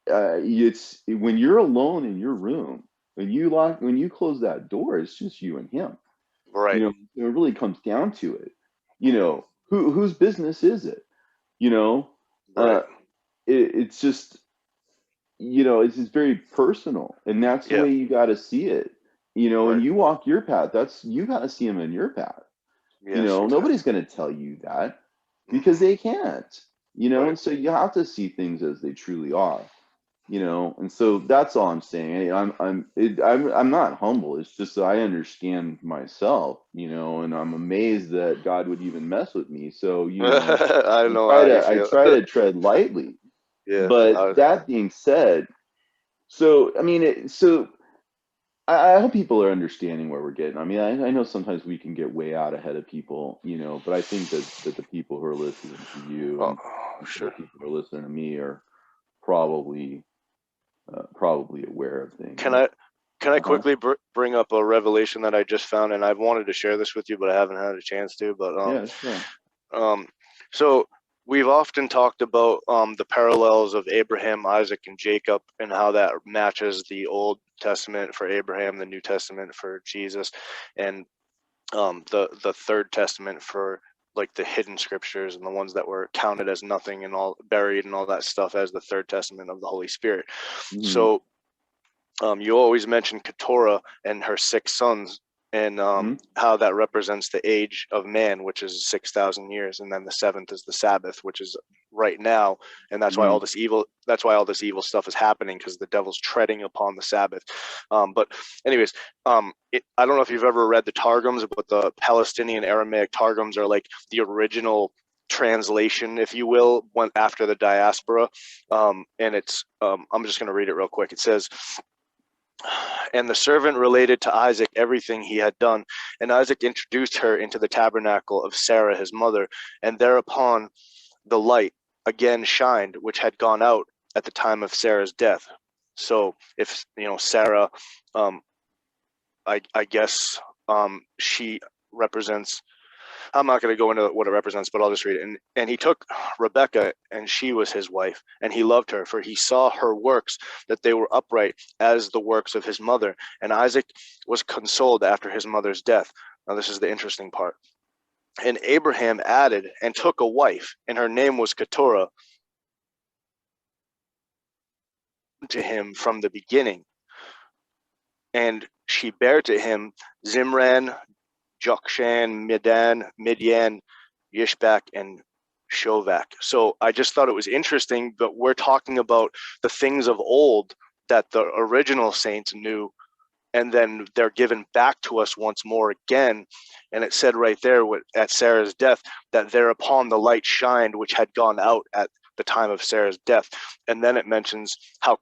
it's when you're alone in your room, when you close that door, it's just you and him. You know, it really comes down to it. You know, whose business is it? You know, it's just, you know, it's just very personal, and that's the way you got to see it. You know, and you walk your path. You got to see him in your path. You know, nobody's going to tell you that, because they can't. You know, and so you have to see things as they truly are. You know, and so that's all I'm saying. I'm not humble. It's just that I understand myself, you know, and I'm amazed that God would even mess with me. So, you know, I try to tread lightly. But that being said, so I mean, I hope people are understanding where we're getting. I mean, I know sometimes we can get way out ahead of people, you know, but I think that the people who are listening to you and the people who are listening to me are probably aware of things. Can I quickly bring up a revelation that I just found, and I've wanted to share this with you, but I haven't had a chance to. But so we've often talked about the parallels of Abraham, Isaac, and Jacob, and how that matches the Old Testament for Abraham, the New Testament for Jesus, and the Third Testament for like the hidden scriptures and the ones that were counted as nothing and all buried and all that stuff as the Third Testament of the Holy Spirit. So you always mention Keturah and her 6 sons, and how that represents the age of man, which is 6,000 years, and then the 7th is the Sabbath, which is right now, and that's why all this evil stuff is happening, because the devil's treading upon the Sabbath. But anyways, I don't know if you've ever read the Targums, but the Palestinian Aramaic Targums are like the original translation, if you will, went after the diaspora, and it's I'm just going to read it real quick. It says, And the servant related to Isaac everything he had done. And Isaac introduced her into the tabernacle of Sarah his mother, and thereupon the light again shined, which had gone out at the time of Sarah's death. So if Sarah, I guess she represents. I'm not going to go into what it represents, but I'll just read it. And he took Rebekah, and she was his wife, and he loved her, for he saw her works, that they were upright as the works of his mother. And Isaac was consoled after his mother's death. Now, this is the interesting part. And Abraham added and took a wife, and her name was Keturah, to him from the beginning. And she bare to him Zimran, Jokshan, Midian, Yishbak, and Shovak. So I just thought it was interesting, but we're talking about the things of old that the original saints knew, and then they're given back to us once more again. And it said right there at Sarah's death that thereupon the light shined, which had gone out at the time of Sarah's death. And then it mentions how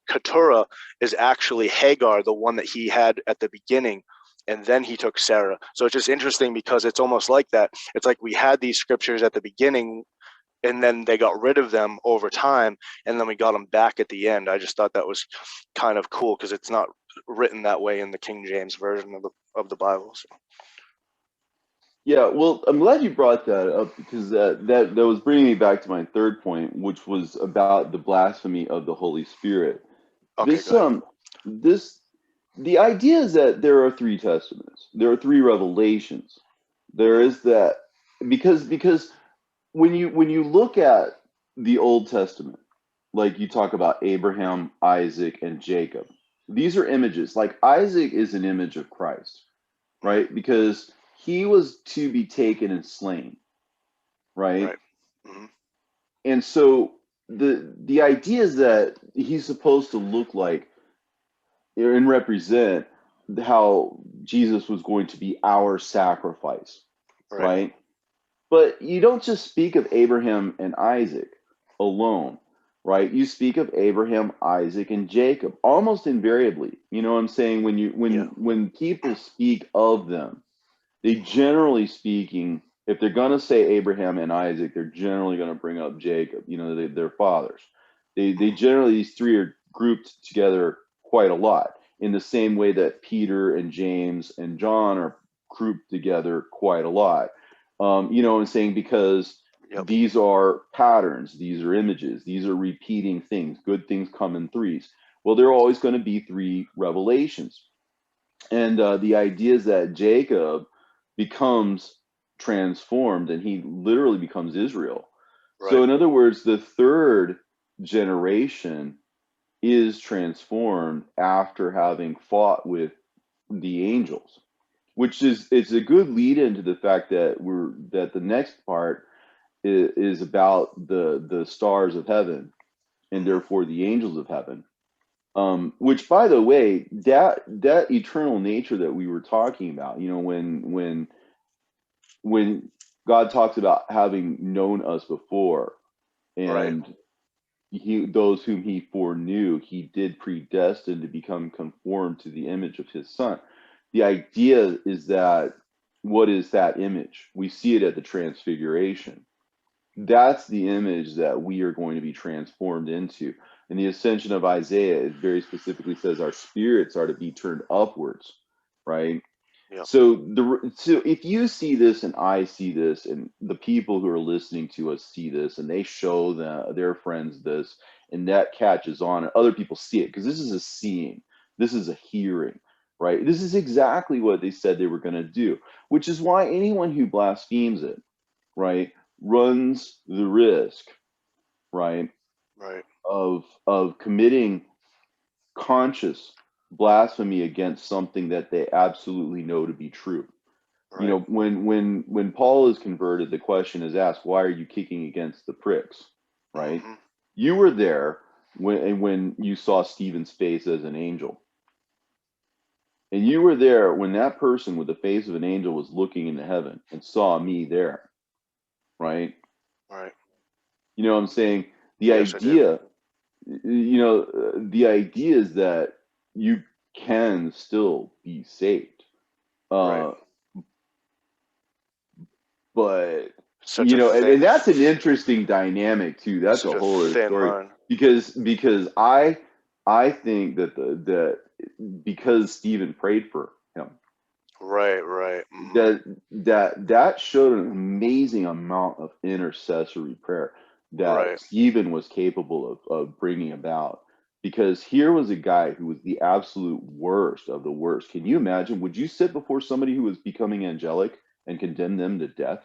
Keturah is actually Hagar, the one that he had at the beginning, and then he took Sarah. So it's just interesting because it's almost like that. It's like we had these scriptures at the beginning, and then they got rid of them over time, and then we got them back at the end. I just thought that was kind of cool because it's not written that way in the King James version of the Bible. So. Yeah, well, I'm glad you brought that up because that was bringing me back to my third point, which was about the blasphemy of the Holy Spirit. Okay, The idea is that there are three testaments. There are three revelations. There is that because when you look at the Old Testament, like you talk about Abraham, Isaac, and Jacob, these are images. Like Isaac is an image of Christ, right? Because he was to be taken and slain, right? Mm-hmm. And so the idea is that he's supposed to look like and represent how Jesus was going to be our sacrifice, right? But you don't just speak of Abraham and Isaac alone, right? You speak of Abraham, Isaac, and Jacob almost invariably. You know what I'm saying? When people speak of them, they generally speaking, if they're going to say Abraham and Isaac, they're generally going to bring up Jacob. You know, they're fathers. They generally, these three are grouped together quite a lot in the same way that Peter and James and John are grouped together quite a lot. You know what I'm saying? Because these are patterns, these are images, these are repeating things. Good things come in threes. Well, there are always going to be three revelations. And the idea is that Jacob becomes transformed and he literally becomes Israel. Right. So in other words, the third generation is transformed after having fought with the angels, which it's a good lead into the fact that the next part is about the stars of heaven and therefore the angels of heaven. Which, by the way, that eternal nature that we were talking about, you know, when God talks about having known us before, and those whom he foreknew, he did predestine to become conformed to the image of his son. The idea is that what is that image? We see it at the transfiguration. That's the image that we are going to be transformed into. And the ascension of Isaiah, it very specifically says our spirits are to be turned upwards, right? Yeah. So if you see this and I see this and the people who are listening to us see this and they show their friends this and that catches on and other people see it, because this is a seeing, this is a hearing, right? This is exactly what they said they were going to do, which is why anyone who blasphemes it, right, runs the risk, right, of committing conscious blasphemy against something that they absolutely know to be true. Right. You know, when Paul is converted, the question is asked, why are you kicking against the pricks? Right? Mm-hmm. You were there when you saw Stephen's face as an angel. And you were there when that person with the face of an angel was looking into heaven and saw me there. Right? Right. You know what I'm saying? The idea the idea is that you can still be saved. Right. But Such a and that's an interesting dynamic too. That's such a a whole other thin story line. because I think that because Stephen prayed for him, Right. that showed an amazing amount of intercessory prayer that Right. Stephen was capable of bringing about. Because here was a guy who was the absolute worst of the worst. Can you imagine? Would you sit before somebody who was becoming angelic and condemn them to death?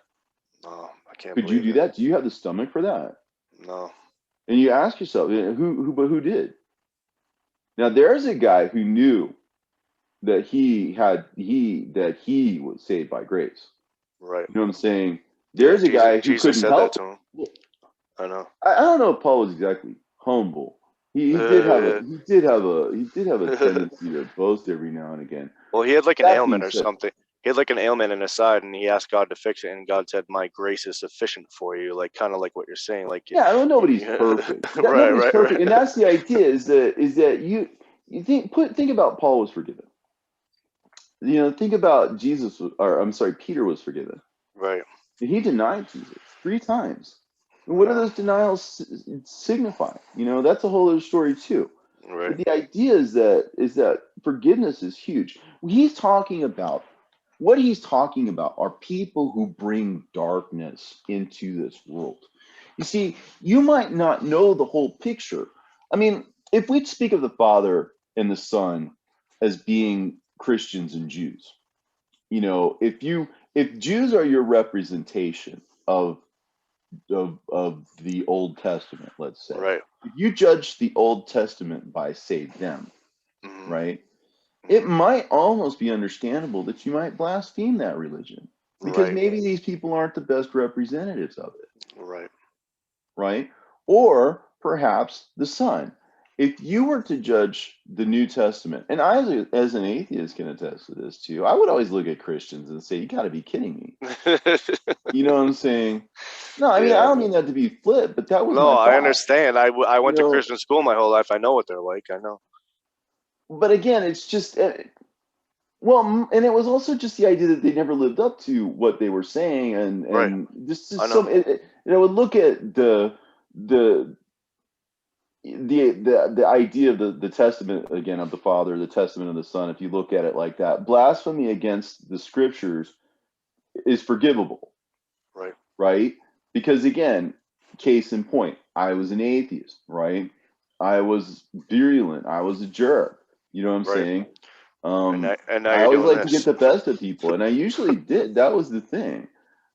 No, I can't Could you believe do it. that? Do you have the stomach for that? No. And you ask yourself, but who did? Now there's a guy who knew that he was saved by grace. Right. You know what I'm saying? Yeah. There's a guy who Jesus couldn't said that help. to him. I know. I don't know if Paul was exactly humble. He did have a tendency to boast every now and again. Well, he had like an That being ailment or said, something. He had like an ailment in his side, and he asked God to fix it. And God said, "My grace is sufficient for you." Like kind of like what you're saying. Like, yeah, I mean, nobody's perfect. right, Nobody's right, perfect, right. and that's the idea. Is that you think about Paul was forgiven. Think about Jesus, or I'm sorry, Peter was forgiven. Right. He denied Jesus 3 times. And what do Wow. those denials signify? That's a whole other story too. Right. But the idea is that forgiveness is huge. What he's talking about are people who bring darkness into this world. You see, you might not know the whole picture. I mean, if we speak of the Father and the Son as being Christians and Jews, if Jews are your representation of the Old Testament, let's say, Right. if you judge the Old Testament by, say, them, Hmm. right? It might almost be understandable that you might blaspheme that religion because Right. maybe these people aren't the best representatives of it, Right. right? Or perhaps the Son. If you were to judge the New Testament, and I, as an atheist, can attest to this too, I would always look at Christians and say, "You got to be kidding me." You know what I'm saying? No, I mean, I Yeah. don't mean that to be flip, but that was No, my I thought. understand. I You went to know, Christian school my whole life. I know what they're like. I know. but again, it's just and it was also just the idea that they never lived up to what they were saying, and Right. I just know. some. Would look at the the idea of the testament again of the Father, the testament of the Son. If you look at it like that, blasphemy against the Scriptures is forgivable, Right. right? Because again, case in point, I was an atheist, right? I was virulent. I was a jerk. You know what I'm Right. saying? And now I you're always doing like to get this. the best of people, and I usually did. That was the thing,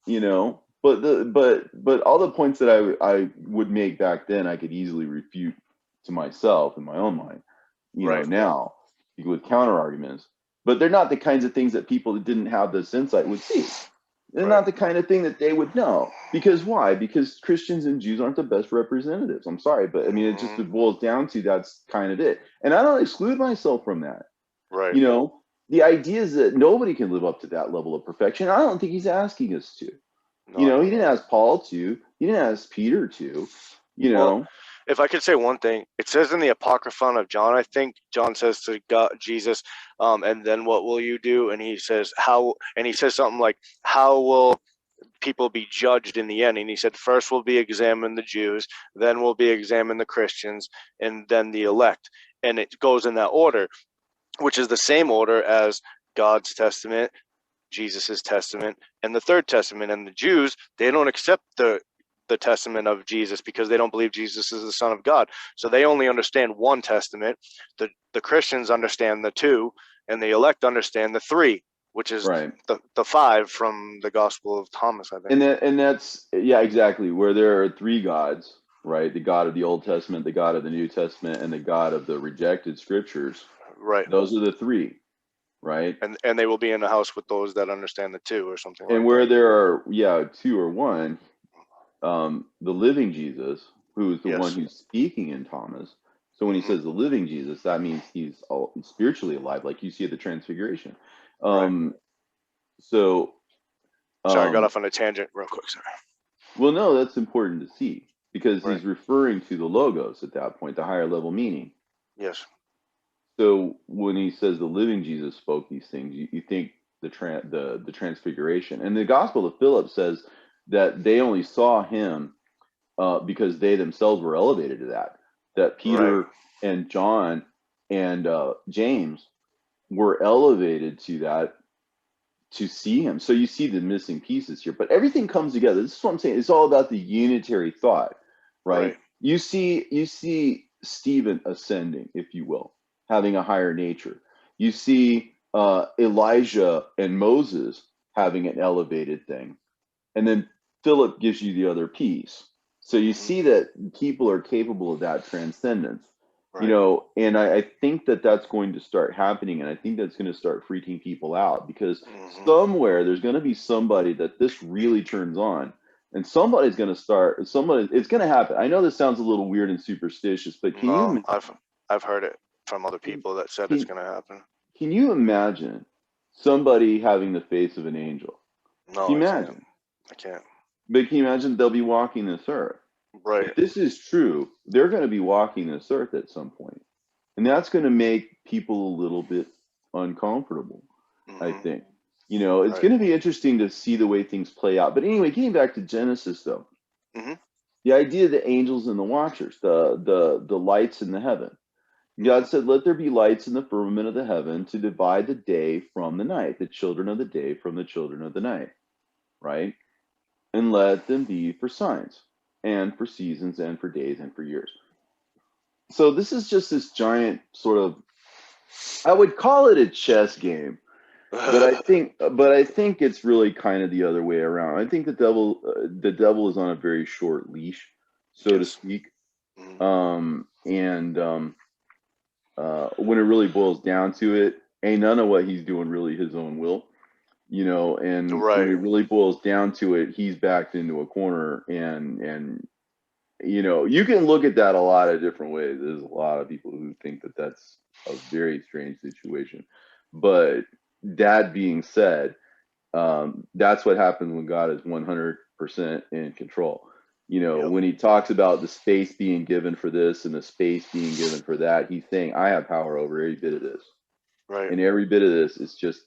you know. But all the points that I would make back then, I could easily refute to myself in my own mind, Right. now with counter arguments. But they're not the kinds of things that people that didn't have this insight would see. They're Right. not the kind of thing that they would know. Because why? Because Christians and Jews aren't the best representatives. I'm sorry, but I mean, Hmm. it boils down to that's kind of it. And I don't exclude myself from that. Right. The idea is that nobody can live up to that level of perfection. I don't think he's asking us to. No, I know. He didn't ask Paul to. He didn't ask Peter to. You Well, know. if I could say one thing, it says in the Apocrypha of John, I think John says to God, Jesus, and then what will you do? And he says, how, and he says something like, how will people be judged in the end? And he said, first will be examine the Jews, then will be examine the Christians, and then the elect. And it goes in that order, which is the same order as God's testament, Jesus's testament, and the third testament. And the Jews, they don't accept the testament of Jesus because they don't believe Jesus is the Son of God. So they only understand one testament. The Christians understand the two, and the elect understand the three, which is Right. the five from the Gospel of Thomas, I think. And that's yeah, exactly, where there are three gods, right? The God of the Old Testament, the God of the New Testament, and the God of the rejected scriptures. Right. Those are the three, right? And they will be in the house with those that understand the two, or something And like where that. there are two or one, the living Jesus, who is the one Yes. who's speaking in Thomas. So when he Hmm. says the living Jesus, that means he's spiritually alive, like you see at the Transfiguration. Right. So Sorry, I got um, off on a tangent real quick. Sorry. well, no, that's important to see. because Right. he's referring to the logos at that point, the higher level meaning. Yes. So when he says the living Jesus spoke these things, you think the transfiguration. And the Gospel of Philip says that they only saw him because they themselves were elevated to that. That Right. Peter and John and James were elevated to that to see him. So you see the missing pieces here, but everything comes together. This is what I'm saying. It's all about the unitary thought, right? Right. You see Stephen ascending, if you will, having a higher nature. You see Elijah and Moses having an elevated thing, and then Philip gives you the other piece. So you Hmm. see that people are capable of that transcendence, Right. and I think that that's going to start happening, and I think that's going to start freaking people out, because Hmm. somewhere there's going to be somebody that this really turns on, and somebody's going to start. It's going to happen. I know this sounds a little weird and superstitious, but No, I've heard it from other people that said it's can, going to happen. can you imagine somebody having the face of an angel? No, Can you I can't. imagine? I can't. But can you imagine they'll be walking this earth? Right. If this is true, they're going to be walking this earth at some point. And that's going to make people a little bit uncomfortable, I Hmm. think. It's Right. going to be interesting to see the way things play out. But anyway, getting back to Genesis, though, Hmm. the idea of the angels and the watchers, the lights in the heaven. God Hmm. said, "Let there be lights in the firmament of the heaven to divide the day from the night, the children of the day from the children of the night." Right? "And let them be for signs, and for seasons, and for days, and for years." So this is just this giant sort of, I would call it a chess game, but I think it's really kind of the other way around. I think the devil is on a very short leash, so to Yes. speak. Hmm. When it really boils down to it, ain't none of what he's doing really his own will. And when Right. it really boils down to it, he's backed into a corner, and you can look at that a lot of different ways. There's a lot of people who think that that's a very strange situation. But that being said, that's what happens when God is 100% in control. Yep. When he talks about the space being given for this and the space being given for that, he's saying, I have power over every bit of this. Right. And every bit of this is just,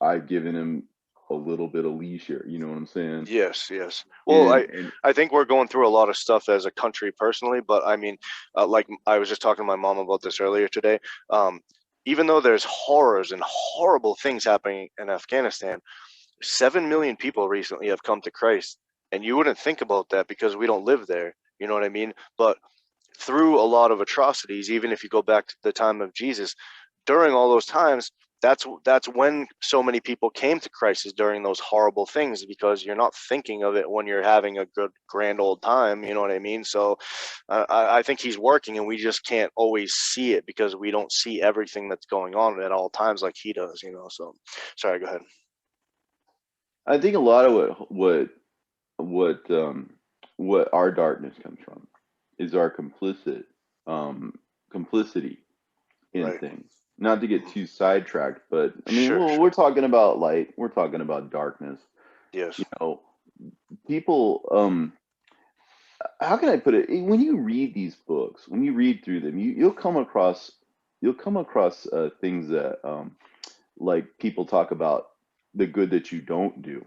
I've given him a little bit of leash here. You know what I'm saying? Yes. Yes. Well, And, I and I think we're going through a lot of stuff as a country personally, but I mean, like I was just talking to my mom about this earlier today. Um, Even though there's horrors and horrible things happening in Afghanistan, 7 million people recently have come to Christ, and you wouldn't think about that because we don't live there. You know what I mean? But through a lot of atrocities, even if you go back to the time of Jesus, during all those times, that's when so many people came to Christ, is during those horrible things, because you're not thinking of it when you're having a good grand old time. You know what I mean? So I think he's working, and we just can't always see it because we don't see everything that's going on at all times like he does. So sorry, go ahead. I think a lot of what what our darkness comes from is our um, complicity in Right. things. Not to get Mhm. too sidetracked, but I mean, Sure, we're sure. talking about light, we're talking about darkness. Yes. You know, people. How can I put it? When you read these books, when you read through them, you'll come across things that like people talk about the good that you don't do.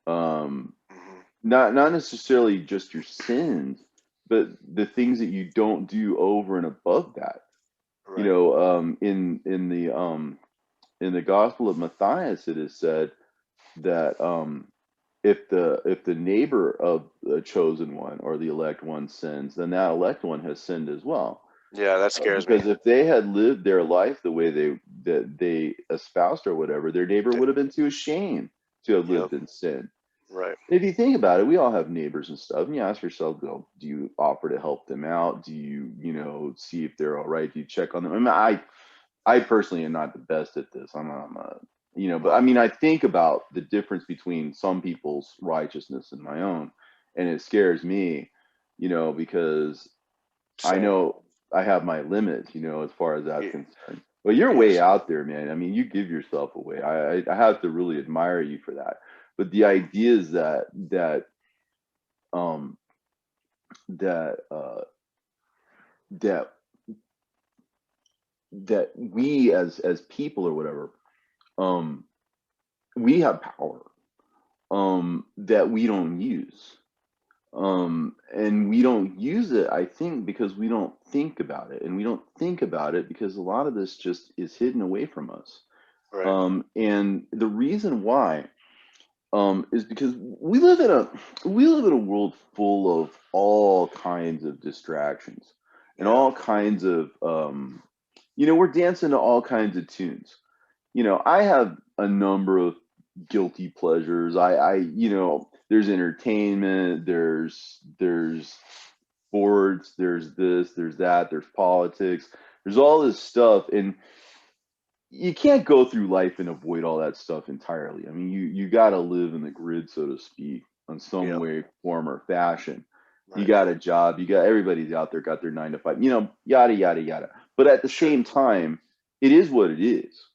Um, Hmm. not necessarily just your sins, but the things that you don't do over and above that. Right. In the Gospel of Matthias, it is said that if the neighbor of the chosen one or the elect one sins, then that elect one has sinned as well. Yeah, that scares me. Because if they had lived their life the way they espoused or whatever, their neighbor Th- would have been too ashamed to have Yep. lived in sin. Right. If you think about it, we all have neighbors and stuff, and you ask yourself, do you offer to help them out? Do see if they're all right? Do you check on them? I mean, I personally am not the best at this. But I No. mean, I think about the difference between some people's righteousness and my own, and it scares me, because I Same. know I have my limits, as far as that's Ye- concerned. But you're way Yes. out there, man. I mean, you give yourself away. I have to really admire you for that. But the Hmm. idea is that um that that that we as people or whatever, um, we have power that we don't use. And we don't use it, I think, because we don't think about it. And we don't think about it because a lot of this just is hidden away from us. Right. And the reason why is because we live in a world full of all kinds of distractions and Yeah. all kinds of we're dancing to all kinds of tunes. I have a number of guilty pleasures. There's entertainment, there's sports, there's this, there's that, there's politics, there's all this stuff, and you can't go through life and avoid all that stuff entirely. I mean, you got to live in the grid, so to speak, on some Yeah. way, form, or fashion. You Right. got a job. You got everybody's out there, got their 9 to 5. Yada yada yada. But at the Sure. same time, it is what it is.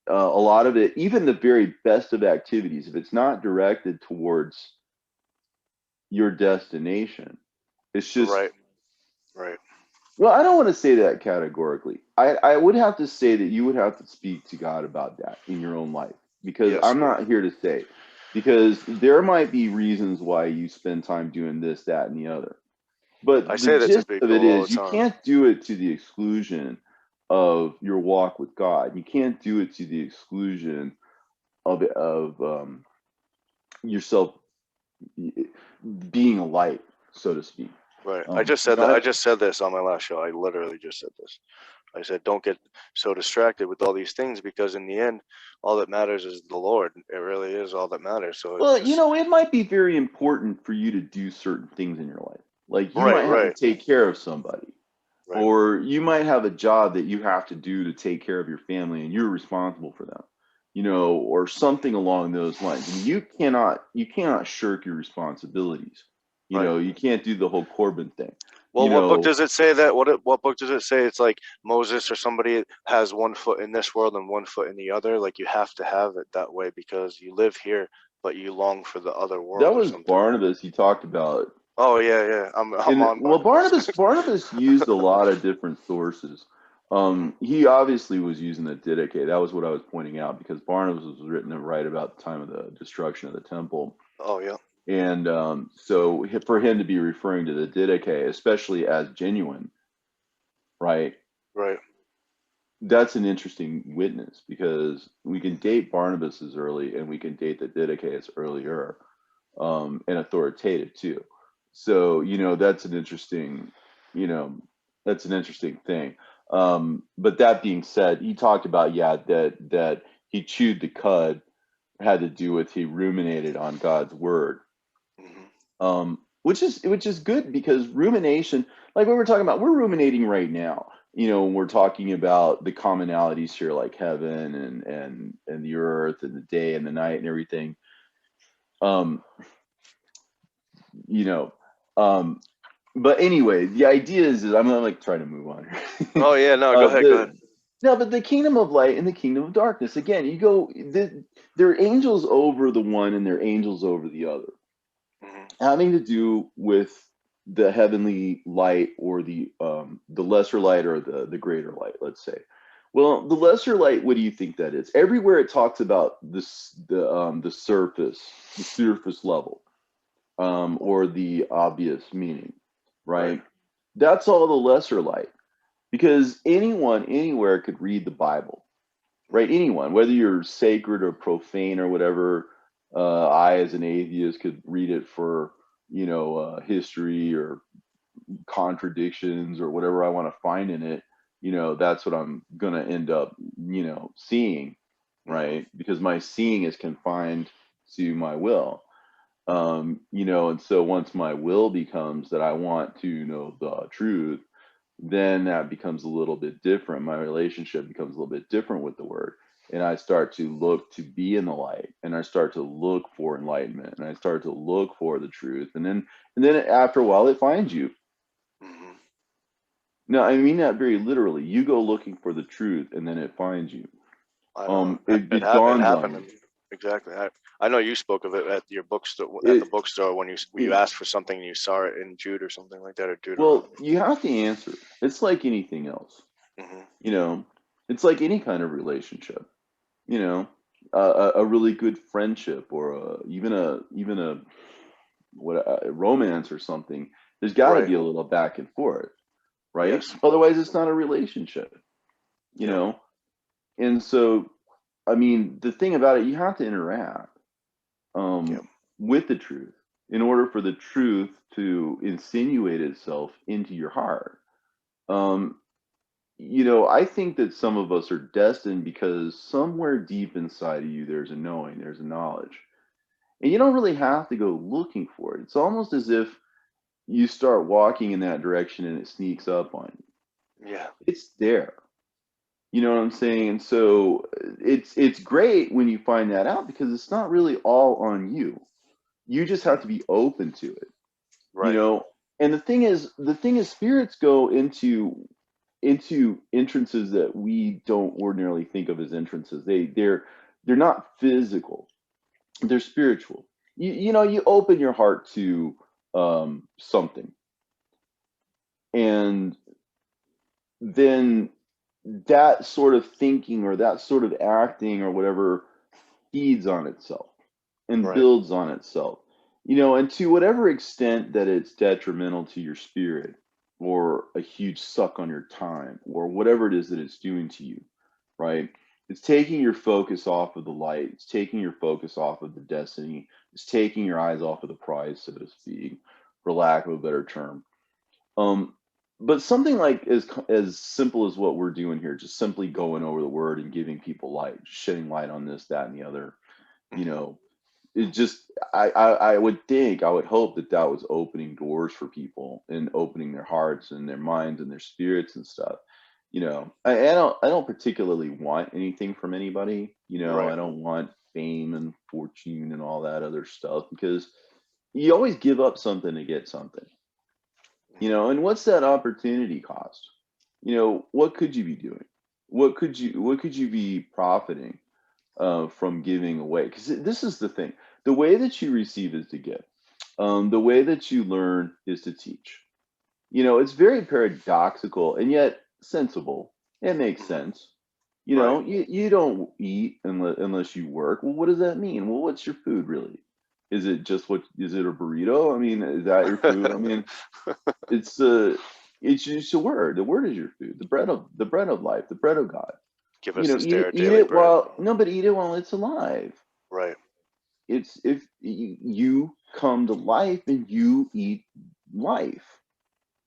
A lot of it, even the very best of activities, if it's not directed towards your destination, it's just, Right. Right. well, I don't want to say that categorically. I would have to say that you would have to speak to God about that in your own life, because Yes. I'm not here to say, because there might be reasons why you spend time doing this, that, and the other. I But the say that to gist of it people all the is, you time. can't do it to the exclusion of your walk with God. You can't do it to the exclusion of yourself being a light, so to speak. Right. I just said that. I God, just said this on my last show. I literally just said this. I said, don't get so distracted with all these things, because in the end, all that matters is the Lord. It really is all that matters. So it's well, just it might be very important for you to do certain things in your life. Like you right, might have to right, take care of somebody, right. or you might have a job that you have to do to take care of your family, and you're responsible for them. Or something along those lines. And you cannot shirk your responsibilities. Right. You can't do the whole Corbin thing. Well, what book does it say that? What book does it say? It's like Moses or somebody has one foot in this world and one foot in the other. Like you have to have it that way because you live here, but you long for the other That world or was something. Barnabas. He talked about. Oh yeah, yeah. I'm And on well, Barnabas. Barnabas used a lot of different sources. Hmm. He obviously was using the Didache. That was what I was pointing out, because Barnabas was written right about the time of the destruction of the temple. Oh yeah. And so for him to be referring to the Didache, especially as genuine, right? Right. That's an interesting witness, because we can date Barnabas as early and we can date the Didache as earlier, and authoritative too. So, you know, that's an interesting thing. But that being said, he talked about, yeah, that he chewed the cud had to do with he ruminated on God's word. Hmm. Which is good, because rumination, like what we're talking about, we're ruminating right now. When we're talking about the commonalities here, like heaven and the earth and the day and the night and everything. Um, you know, um, but anyway, the idea is I'm gonna like try to move on here. Oh yeah. No, go ahead. Go ahead. But the kingdom of light and the kingdom of darkness, again, they're angels over the one and they're angels over the other, Hmm. having to do with the heavenly light, or the lesser light, or the greater light, let's say. Well, the lesser light, what do you think that is? Everywhere it talks about this, the surface level, or the obvious meaning, Right. right? That's all the lesser light, because anyone anywhere could read the Bible, right? Hmm. Anyone, whether you're sacred or profane or whatever. I, as an atheist, could read it for history or contradictions or whatever I want to find in it. That's what I'm gonna end up seeing, Hmm. right? Because my seeing is confined to my will. And so once my will becomes that I want to know the truth, then that becomes a little bit different. My relationship becomes a little bit different with the word. And I start to look to be in the light, and I start to look for enlightenment, and I start to look for the truth. And then after a while it finds you. Hmm. Now, I mean that very literally. You go looking for the truth and then it finds you. I know It it dawns on happened. you. Exactly. I know you spoke of it at your bookstore, at the It, bookstore when you it asked for something and you saw it in Jude or something like that, or well, Deuteronomy. you have to answer. It's like anything else, Hmm. you know. It's like any kind of relationship, you know, a really good friendship or even a what a romance or something. There's got to Right. be a little back and forth, right? Yes. Otherwise, it's not a relationship, you Yep. know. And so, I mean, the thing about it, you have to interact Yep. with the truth in order for the truth to insinuate itself into your heart. Um, I think that some of us are destined because somewhere deep inside of you, there's a knowing, there's a knowledge. And you don't really have to go looking for it. It's almost as if you start walking in that direction and it sneaks up on you. Yeah. It's there. You know what I'm saying? And so it's great when you find that out because it's not really all on you. You just have to be open to it, you Right. know. And the thing is spirits go into entrances that we don't ordinarily think of as entrances. They're not physical. They're spiritual. You open your heart to something, and then that sort of thinking or that sort of acting or whatever feeds on itself and Right. builds on itself. And to whatever extent that it's detrimental to your spirit or a huge suck on your time or whatever it is that it's doing to you, right? It's taking your focus off of the light. It's taking your focus off of the destiny. It's taking your eyes off of the prize, so to speak, for lack of a better term. Um, but something like as simple as what we're doing here, just simply going over the word and giving people light, shedding light on this, that, and the other, you Hmm. know, it just I would think, I would hope that that was opening doors for people and opening their hearts and their minds and their spirits and stuff. I don't particularly want anything from anybody. Right. I don't want fame and fortune and all that other stuff because you always give up something to get something. Hmm. And what's that opportunity cost? What could you be doing? What could you be profiting from giving away? Because this is the thing: the way that you receive is to give. The way that you learn is to teach. It's very paradoxical and yet sensible. It makes Hmm. sense. Right. You don't eat unless you work. Well, what does that mean? Well, what's your food really? Is it a burrito? I mean, is that your food? I mean, it's it's just a word. The word is your food. The bread of life, the bread of God. Give us this day Eat it, our eat daily it bread. while no, but eat it while it's alive. Right. It's if you come to life and you eat life.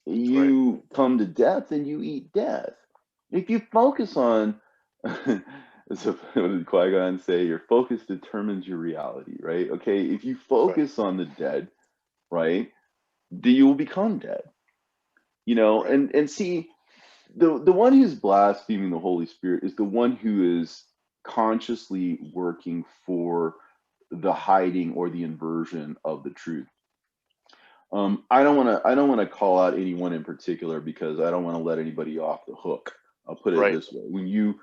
Right. You come to death and you eat death. If you focus on, so what did Qui-Gon say? Your focus determines your reality, right? Okay, if you Right. focus on the dead, right, then you will become dead. Right. And see, the one who's blaspheming the Holy Spirit is the one who is consciously working for the hiding or the inversion of the truth. I don't want to call out anyone in particular because I don't want to let anybody off the hook. I'll put it Right. this way: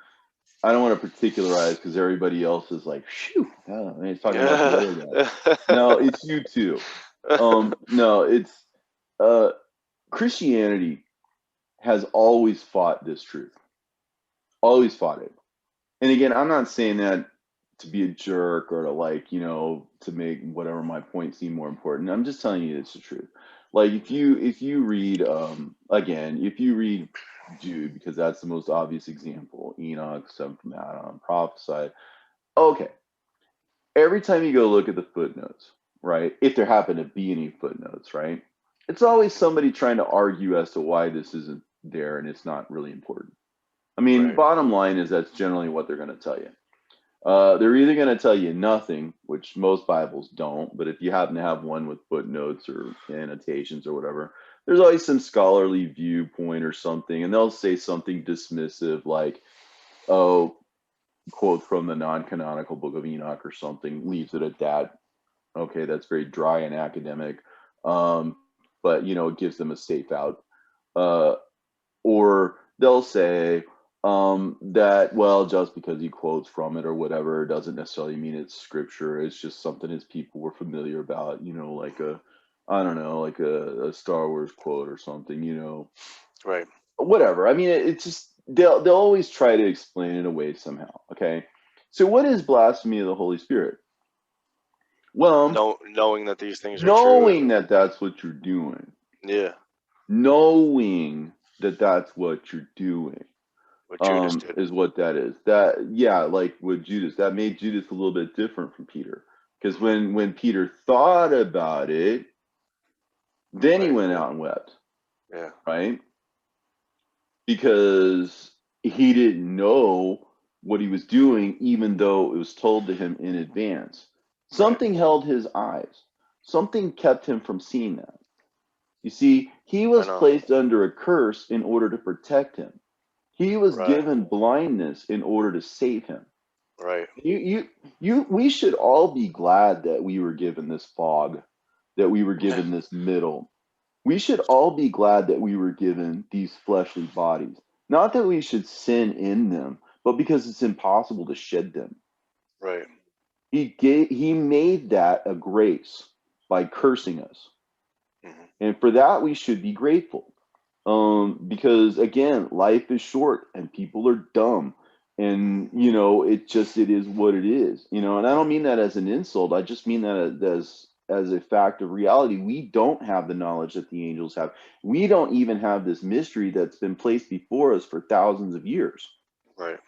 I don't want to particularize because everybody else is like, "Phew, he's talking about the Yeah. other guy." No, it's you too. No, it's uh, Christianity has always fought this truth, always fought it. And again, I'm not saying that to be a jerk or to to make whatever my point seem more important. I'm just telling you it's the truth. Like if you read again, if you read Jude, because that's the most obvious example, Enoch, son from Adam, prophesied. Okay. Every time you go look at the footnotes, right? If there happen to be any footnotes, right? It's always somebody trying to argue as to why this isn't there and it's not really important. I mean, Right. bottom line is that's generally what they're going to tell you. They're either going to tell you nothing, which most Bibles don't, but if you happen to have one with footnotes or annotations or whatever, there's always some scholarly viewpoint or something, and they'll say something dismissive like, oh, quote from the non-canonical Book of Enoch or something, leaves it at that. Okay, that's very dry and academic, but it gives them a safe out. Uh, or they'll say, That, well, just because he quotes from it or whatever doesn't necessarily mean it's scripture. It's just something his people were familiar about, like I don't know, like a Star Wars quote or something, Right. whatever. I mean, it's just they'll always try to explain it away somehow. Okay, so what is blasphemy of the Holy Spirit? Well, Knowing that these things are true, knowing and that that's what you're doing, yeah, knowing that that's what you're doing, what Judas did. is what that is. That, yeah, like with Judas, that made Judas a little bit different from Peter, because when Peter thought about it, then he Right. went out and wept, Yeah. right? Because he didn't know what he was doing, even though it was told to him in advance. Right. Something held his eyes. Something kept him from seeing that. You see, he I was know. placed under a curse in order to protect him. He was Right. given blindness in order to save him. Right. We should all be glad that we were given this fog, that we were Yeah. given this middle. We should all be glad that we were given these fleshly bodies. Not that we should sin in them, but because it's impossible to shed them. Right. He made that a grace by cursing us. Hmm. And for that we should be grateful. Because again, life is short and people are dumb. And it is what it is. And I don't mean that as an insult. I just mean that as a fact of reality. We don't have the knowledge that the angels have. We don't even have this mystery that's been placed before us for thousands of years. Right.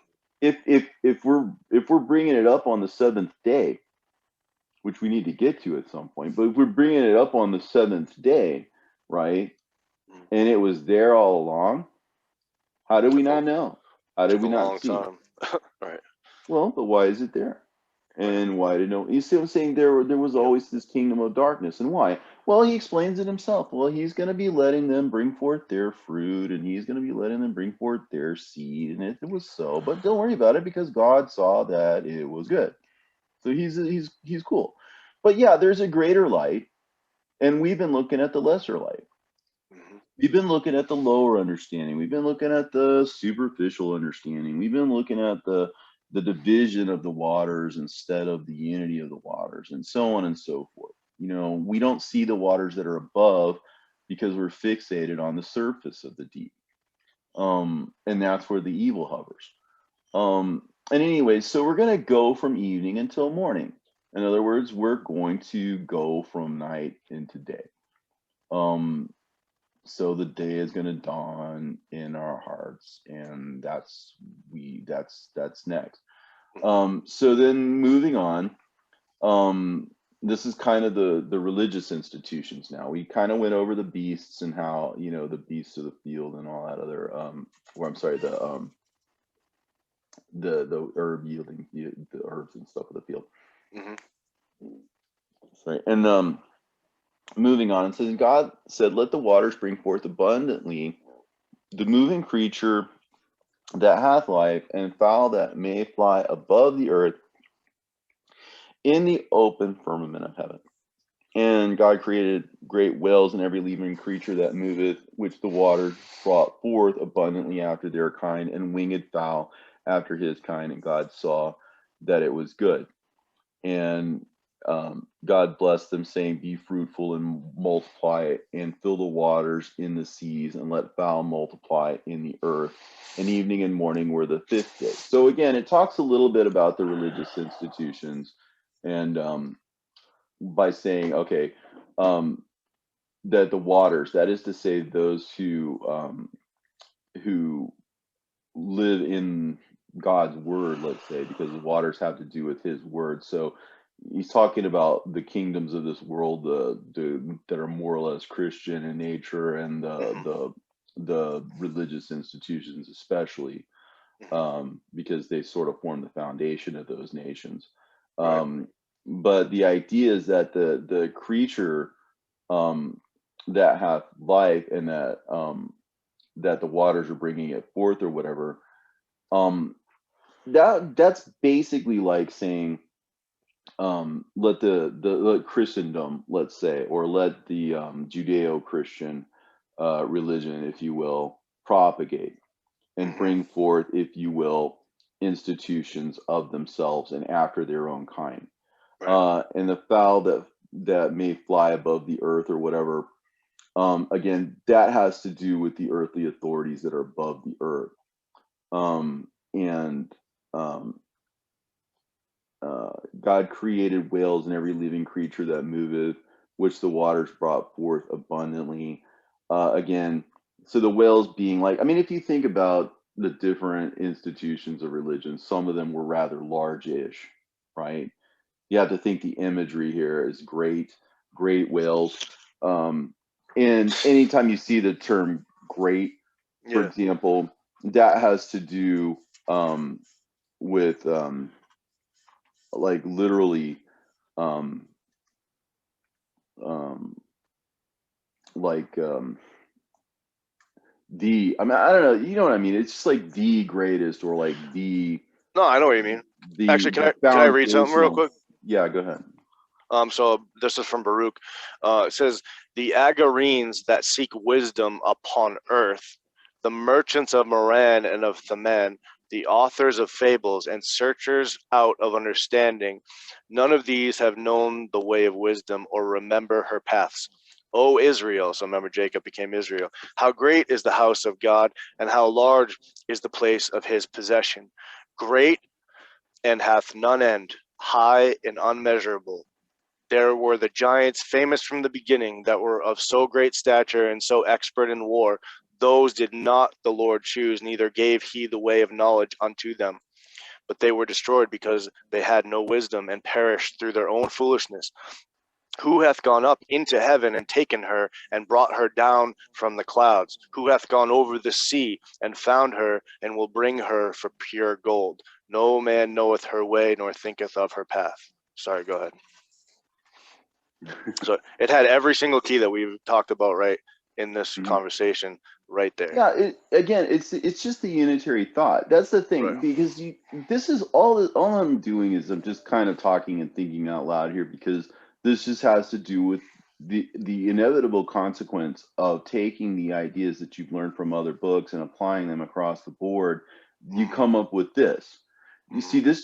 If we're bringing it up on the seventh day, which we need to get to at some point, but if we're bringing it up on the seventh day, right, Mhm. and it was there all along, how did we Took a not know? How did took a we not long see? time. Right. Well, but why is it there? Right. And why did no? You see what I'm saying? There was Yep. always this kingdom of darkness, and why? Well, he explains it himself. Well, he's going to be letting them bring forth their fruit, and he's going to be letting them bring forth their seed, and it was so. But don't worry about it because God saw that it was good. So he's cool. But yeah, there's a greater light, and we've been looking at the lesser light. Hmm. We've been looking at the lower understanding. We've been looking at the superficial understanding. We've been looking at the division of the waters instead of the unity of the waters, and so on and so forth. We don't see the waters that are above because we're fixated on the surface of the deep. And that's where the evil hovers. And anyway, so we're going to go from evening until morning. In other words, we're going to go from night into day. Um, so the day is going to dawn in our hearts, and that's next. Hmm. So then moving on, this is kind of the religious institutions. Now we kind of went over the beasts and how the beasts of the field and all that other or I'm sorry, the herb yielding the herbs and stuff of the field. Hmm. Sorry. And moving on, it says, God said, let the waters bring forth abundantly the moving creature that hath life, and fowl that may fly above the earth in the open firmament of heaven. And God created great whales and every living creature that moveth, which the waters brought forth abundantly after their kind, and winged fowl after his kind. And God saw that it was good. And God blessed them, saying, be fruitful and multiply, and fill the waters in the seas, and let fowl multiply in the earth. And evening and morning were the fifth day. So again, it talks a little bit about the religious institutions, and by saying, okay, that the waters, that is to say, those who live in God's word, let's say, because the waters have to do with his word. So he's talking about the kingdoms of this world, that are more or less Christian in nature, and Hmm. the religious institutions, especially, Hmm. because they sort of form the foundation of those nations. Right. But the idea is that the creature, um, that hath life, and that the waters are bringing it forth or whatever, um, that's basically like saying, let let Christendom, let's say, or let the Judeo-Christian religion, if you will, propagate. and bring forth, if you will, institutions of themselves and after their own kind. Right. And the fowl that may fly above the earth or whatever, again, that has to do with the earthly authorities that are above the earth. And God created whales and every living creature that moveth, which the waters brought forth abundantly. Again, so the whales being like, I mean, if you think about the different institutions of religion, some of them were rather large-ish, right? You have to think the imagery here is great, great whales. And anytime you see the term great, for Yeah. example, that has to do with like literally um, um, like the, I mean, I don't know, you know what I mean? It's just like the greatest, or like No, I know what you mean. Actually, the can I read something real foundational. quick? Yeah, go ahead. So this is from Baruch. It says, the Agarenes that seek wisdom upon earth, the merchants of Moran and of Theman, the authors of fables and searchers out of understanding, none of these have known the way of wisdom or remember her paths. O Israel, so remember Jacob became Israel, how great is the house of God, and how large is the place of his possession. Great and hath none end, high and unmeasurable. There were the giants famous from the beginning, that were of so great stature and so expert in war. Those did not the Lord choose, neither gave he the way of knowledge unto them. But they were destroyed because they had no wisdom, and perished through their own foolishness. Who hath gone up into heaven and taken her, and brought her down from the clouds? Who hath gone over the sea and found her, and will bring her for pure gold? No man knoweth her way, nor thinketh of her path. Sorry, go ahead. So it had every single key that we've talked about right in this Mhm. conversation right there. Yeah, again, it's just the unitary thought. That's the Right. thing, because this is all I'm doing is I'm just kind of talking and thinking out loud here, because this just has to do with the inevitable consequence of taking the ideas that you've learned from other books and applying them across the board. You come up with this. You see, this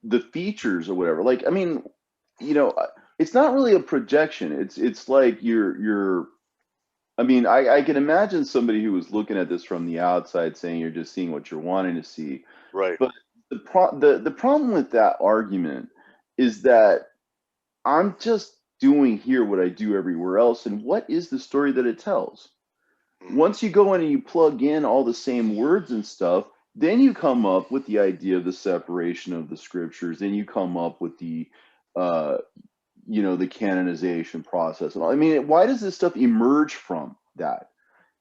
the features or whatever. Like, I mean, it's not really a projection. It's like you're I mean, I can imagine somebody who was looking at this from the outside saying you're just seeing what you're wanting to see. Right. But the problem with that argument is that I'm just doing here what I do everywhere else, and what is the story that it tells? Once you go in and you plug in all the same words and stuff, then you come up with the idea of the separation of the scriptures. Then you come up with the uh, the canonization process and all. I mean, why does this stuff emerge from that?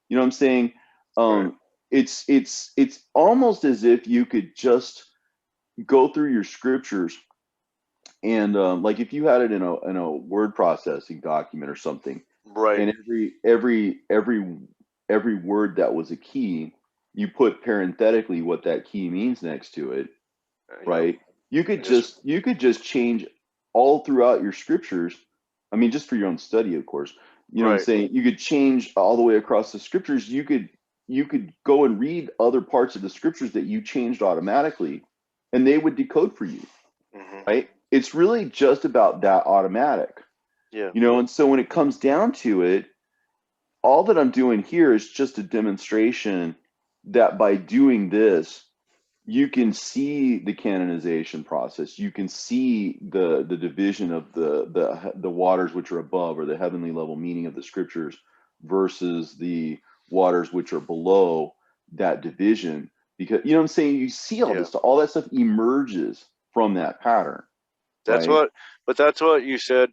You know what I'm saying? Right. It's almost as if you could just go through your scriptures and like if you had it in a word processing document or something, Right. and every word that was a key, you put parenthetically what that key means next to it, Yep. right? You could Just just change all throughout your scriptures. I mean, just for your own study, of course. You know what I'm right. saying? You could change all the way across the scriptures. You could go and read other parts of the scriptures that you changed automatically, and they would decode for you, right? It's really just about that automatic, Yeah. and so when it comes down to it, all that I'm doing here is just a demonstration that by doing this, you can see the canonization process. You can see the division of the waters which are above, or the heavenly level meaning of the scriptures, versus the waters which are below that division. Because you know what I'm saying, you see all Yeah. this stuff, all that stuff emerges from that pattern, That's right? what. But that's what you said,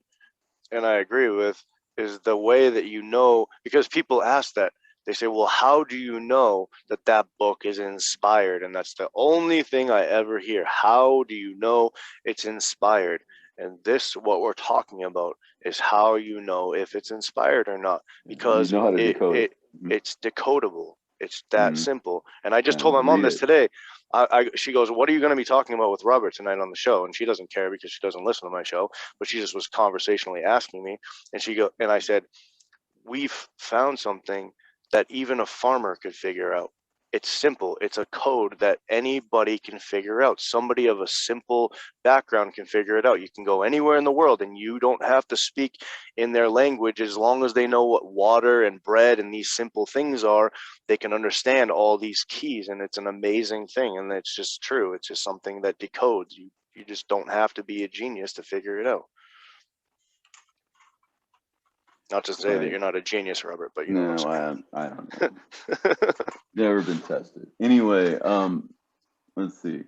and I agree with. Is the way that because people ask that. They say, well, how do you know that that book is inspired? And that's the only thing I ever hear. How do you know it's inspired? And what we're talking about is how you know if it's inspired or not, You because know how to decode it. it's decodable. It's that Mm-hmm. simple. And I just Yeah, told my mom read this it. today. She goes, what are you going to be talking about with Robert tonight on the show? And she doesn't care because she doesn't listen to my show, but she just was conversationally asking me. And I said, we've found something that even a farmer could figure out. It's simple. It's a code that anybody can figure out. Somebody of a simple background can figure it out. You can go anywhere in the world and you don't have to speak in their language. As long as they know what water and bread and these simple things are, they can understand all these keys. And it's an amazing thing. And it's just true. It's just something that decodes. You just don't have to be a genius to figure it out. Not to say that you're not a genius, Robert, but you know what I'm saying. I don't know. Never been tested. Anyway, let's see.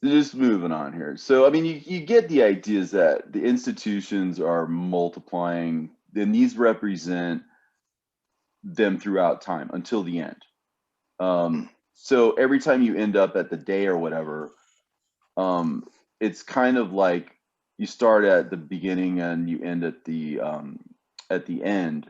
Just moving on here. So, I mean, you get the ideas that the institutions are multiplying, and these represent them throughout time until the end. So every time you end up at the day or whatever, it's kind of like you start at the beginning and you end at the end,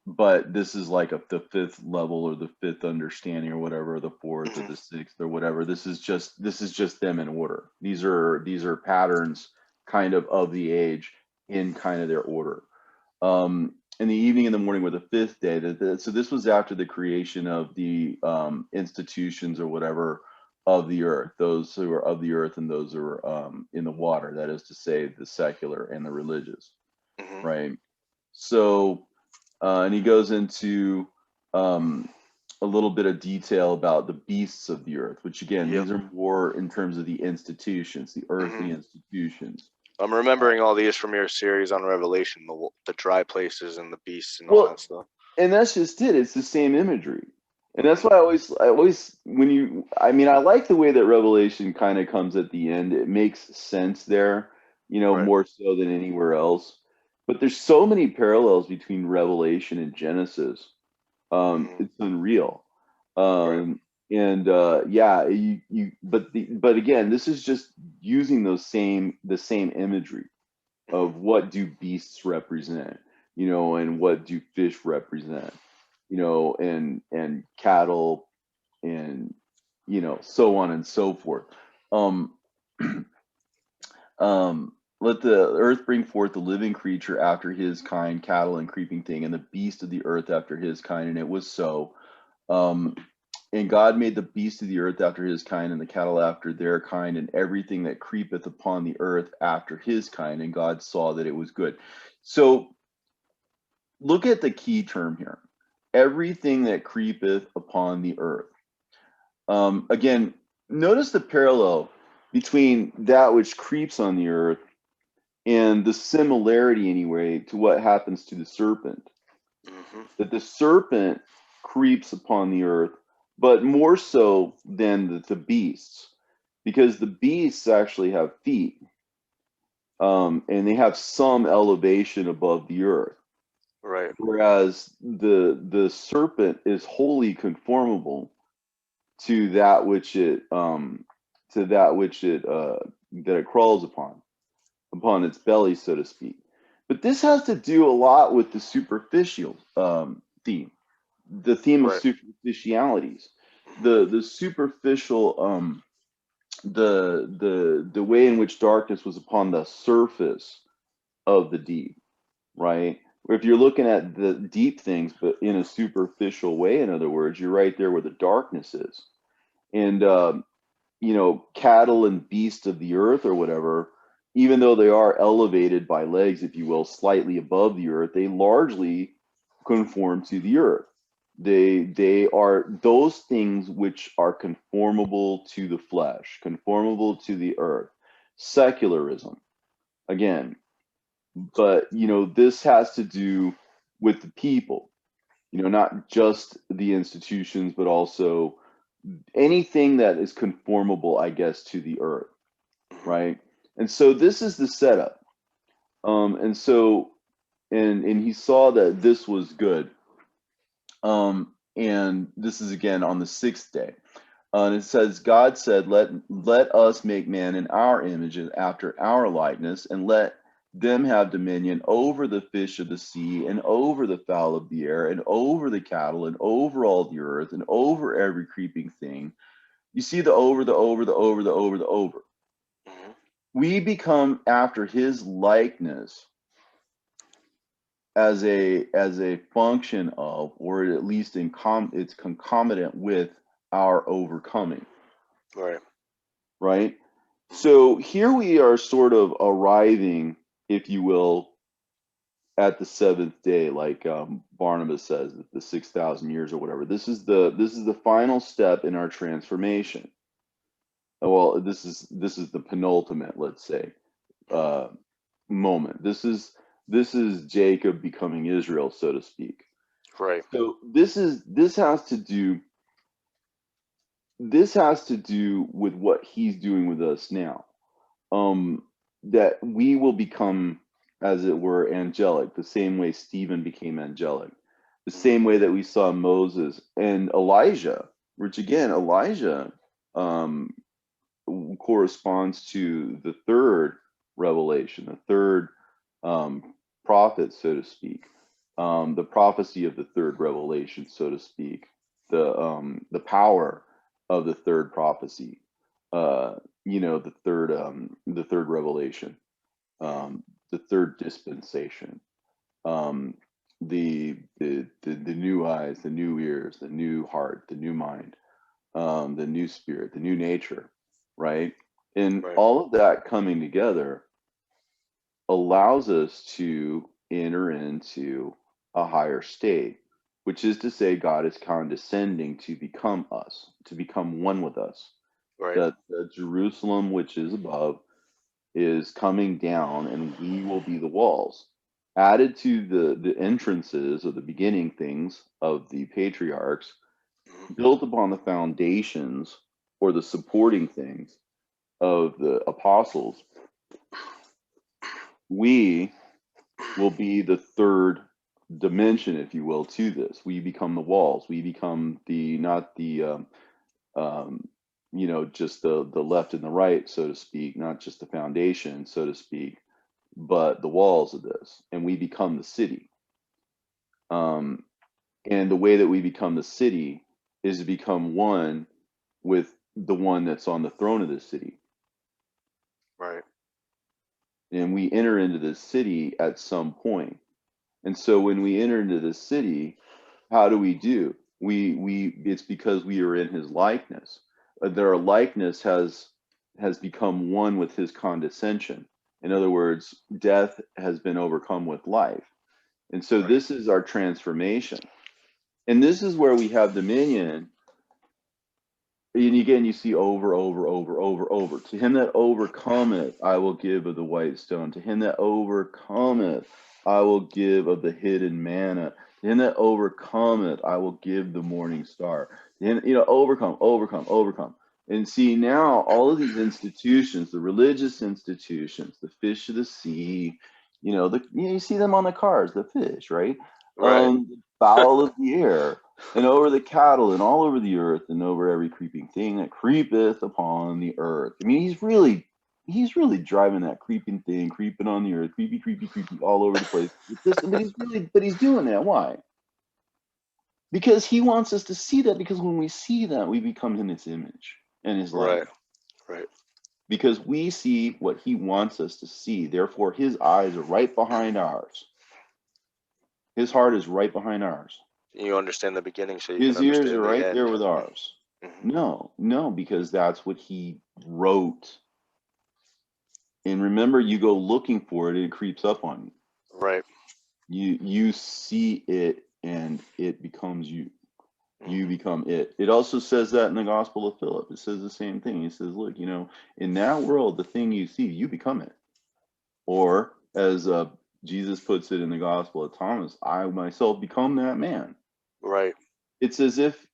but this is like the fifth level or the fifth understanding or whatever, or the fourth or the sixth or whatever. This is just them in order. These are patterns kind of the age in kind of their order. In the evening and the morning were the fifth day. So this was after the creation of the institutions or whatever of the earth, those who are of the earth and those who are in the water, that is to say the secular and the religious, right? So and he goes into a little bit of detail about the beasts of the earth, which again, these are more in terms of the institutions, the earthly institutions. I'm remembering all these from your series on Revelation, the dry places and the beasts and all that stuff. And that's just it. It's the same imagery. And that's why I always, I like the way that Revelation kind of comes at the end. It makes sense there, more so than anywhere else. But there's so many parallels between Revelation and Genesis. It's unreal. But again, this is just using the same imagery of what do beasts represent, and what do fish represent, and cattle, and so on and so forth. Let the earth bring forth the living creature after his kind, cattle and creeping thing, and the beast of the earth after his kind, and it was so. And God made the beast of the earth after his kind, and the cattle after their kind, and everything that creepeth upon the earth after his kind. And God saw that it was good. So look at the key term here. Everything that creepeth upon the earth. Again, notice the parallel between that which creeps on the earth and the similarity, anyway, to what happens to the serpent. That the serpent creeps upon the earth, but more so than the beasts, because the beasts actually have feet, and they have some elevation above the earth. Right. Whereas the serpent is wholly conformable to that which it that it crawls upon its belly, so to speak. But this has to do a lot with the superficial theme, the theme of superficialities, the superficial, the way in which darkness was upon the surface of the deep, right? Or if you're looking at the deep things, but in a superficial way, in other words, you're right there where the darkness is. And cattle and beasts of the earth or whatever, even though they are elevated by legs, if you will, slightly above the earth, they largely conform to the earth. They are those things which are conformable to the flesh, conformable to the earth. Secularism, again. But this has to do with the people, not just the institutions, but also anything that is conformable, I guess, to the earth, right? And so this is the setup. And he saw that this was good. And this is again on the sixth day. And it says, God said, let us make man in our image and after our likeness, and let them have dominion over the fish of the sea, and over the fowl of the air, and over the cattle, and over all the earth, and over every creeping thing. You see the over. We become after his likeness as a function of, or at least it's concomitant with our overcoming, Right. right? So here we are sort of arriving, if you will, at the seventh day, like Barnabas says, the 6,000 years or whatever. This is the final step in our transformation. Well, this is the penultimate, let's say, uh, moment. This is Jacob becoming Israel, so to speak. Right. So this has to do with what he's doing with us now. That we will become, as it were, angelic, the same way Stephen became angelic, the same way that we saw Moses and Elijah, which again, Elijah um, corresponds to the third revelation, the third prophet, so to speak, the prophecy of the third revelation, so to speak, the power of the third prophecy, uh, the third revelation, the third dispensation, um, the new eyes, the new ears, the new heart, the new mind, the new spirit, the new nature, right? And Right. all of that coming together allows us to enter into a higher state, which is to say, God is condescending to become us, to become one with us. Right. That the Jerusalem, which is above, is coming down, and we will be the walls. Added to the entrances or the beginning things of the patriarchs, built upon the foundations or the supporting things of the apostles, we will be the third dimension, if you will, to this. We become the walls. We become the not the um, just the left and the right, so to speak, not just the foundation, so to speak, but the walls of this, and we become the city. Um, and the way that we become the city is to become one with the one that's on the throne of the city. Right. And we enter into this city at some point. And so when we enter into this city, how do we do? We it's because we are in his likeness. Their likeness has become one with his condescension. In other words, death has been overcome with life. And so Right. this is our transformation. And this is where we have dominion. And again, you see over. To him that overcometh, I will give of the white stone. To him that overcometh, I will give of the hidden manna. To him that overcometh, I will give the morning star. To him, overcome. And see now all of these institutions, the religious institutions, the fish of the sea, you see them on the cars, the fish, right? Right. The fowl of the air, and over the cattle, and all over the earth, and over every creeping thing that creepeth upon the earth. I mean, he's really driving that creeping thing, creeping on the earth, creepy, all over the place. But he's doing that. Why? Because he wants us to see that. Because when we see that, we become in his image and his Right. likeness. Right. Because we see what he wants us to see. Therefore, his eyes are right behind ours. His heart is right behind ours. You understand the beginning, so you can His ears are understand the right there end. with ours. Hmm. No, because that's what he wrote. And remember, you go looking for it, and it creeps up on you. Right. You see it, and it becomes you. You Hmm. become it. It also says that in the Gospel of Philip. It says the same thing. It says, look, in that world, the thing you see, you become it. Or as Jesus puts it in the Gospel of Thomas, I myself become that man. Right. It's as if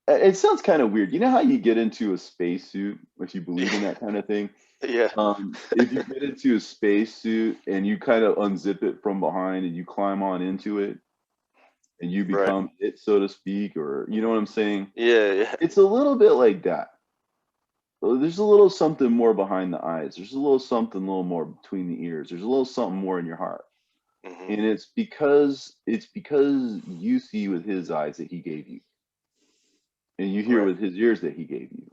it sounds kind of weird. You know how you get into a spacesuit if you believe in that kind of thing? Yeah. If you get into a spacesuit and you kind of unzip it from behind and you climb on into it and you Right. become it, so to speak, or you know what I'm saying? Yeah. Yeah. It's a little bit like that. There's a little something more behind the eyes. There's a little something a little more between the ears. There's a little something more in your heart. Hmm. And it's because you see with his eyes that he gave you. And you hear Right. with his ears that he gave you.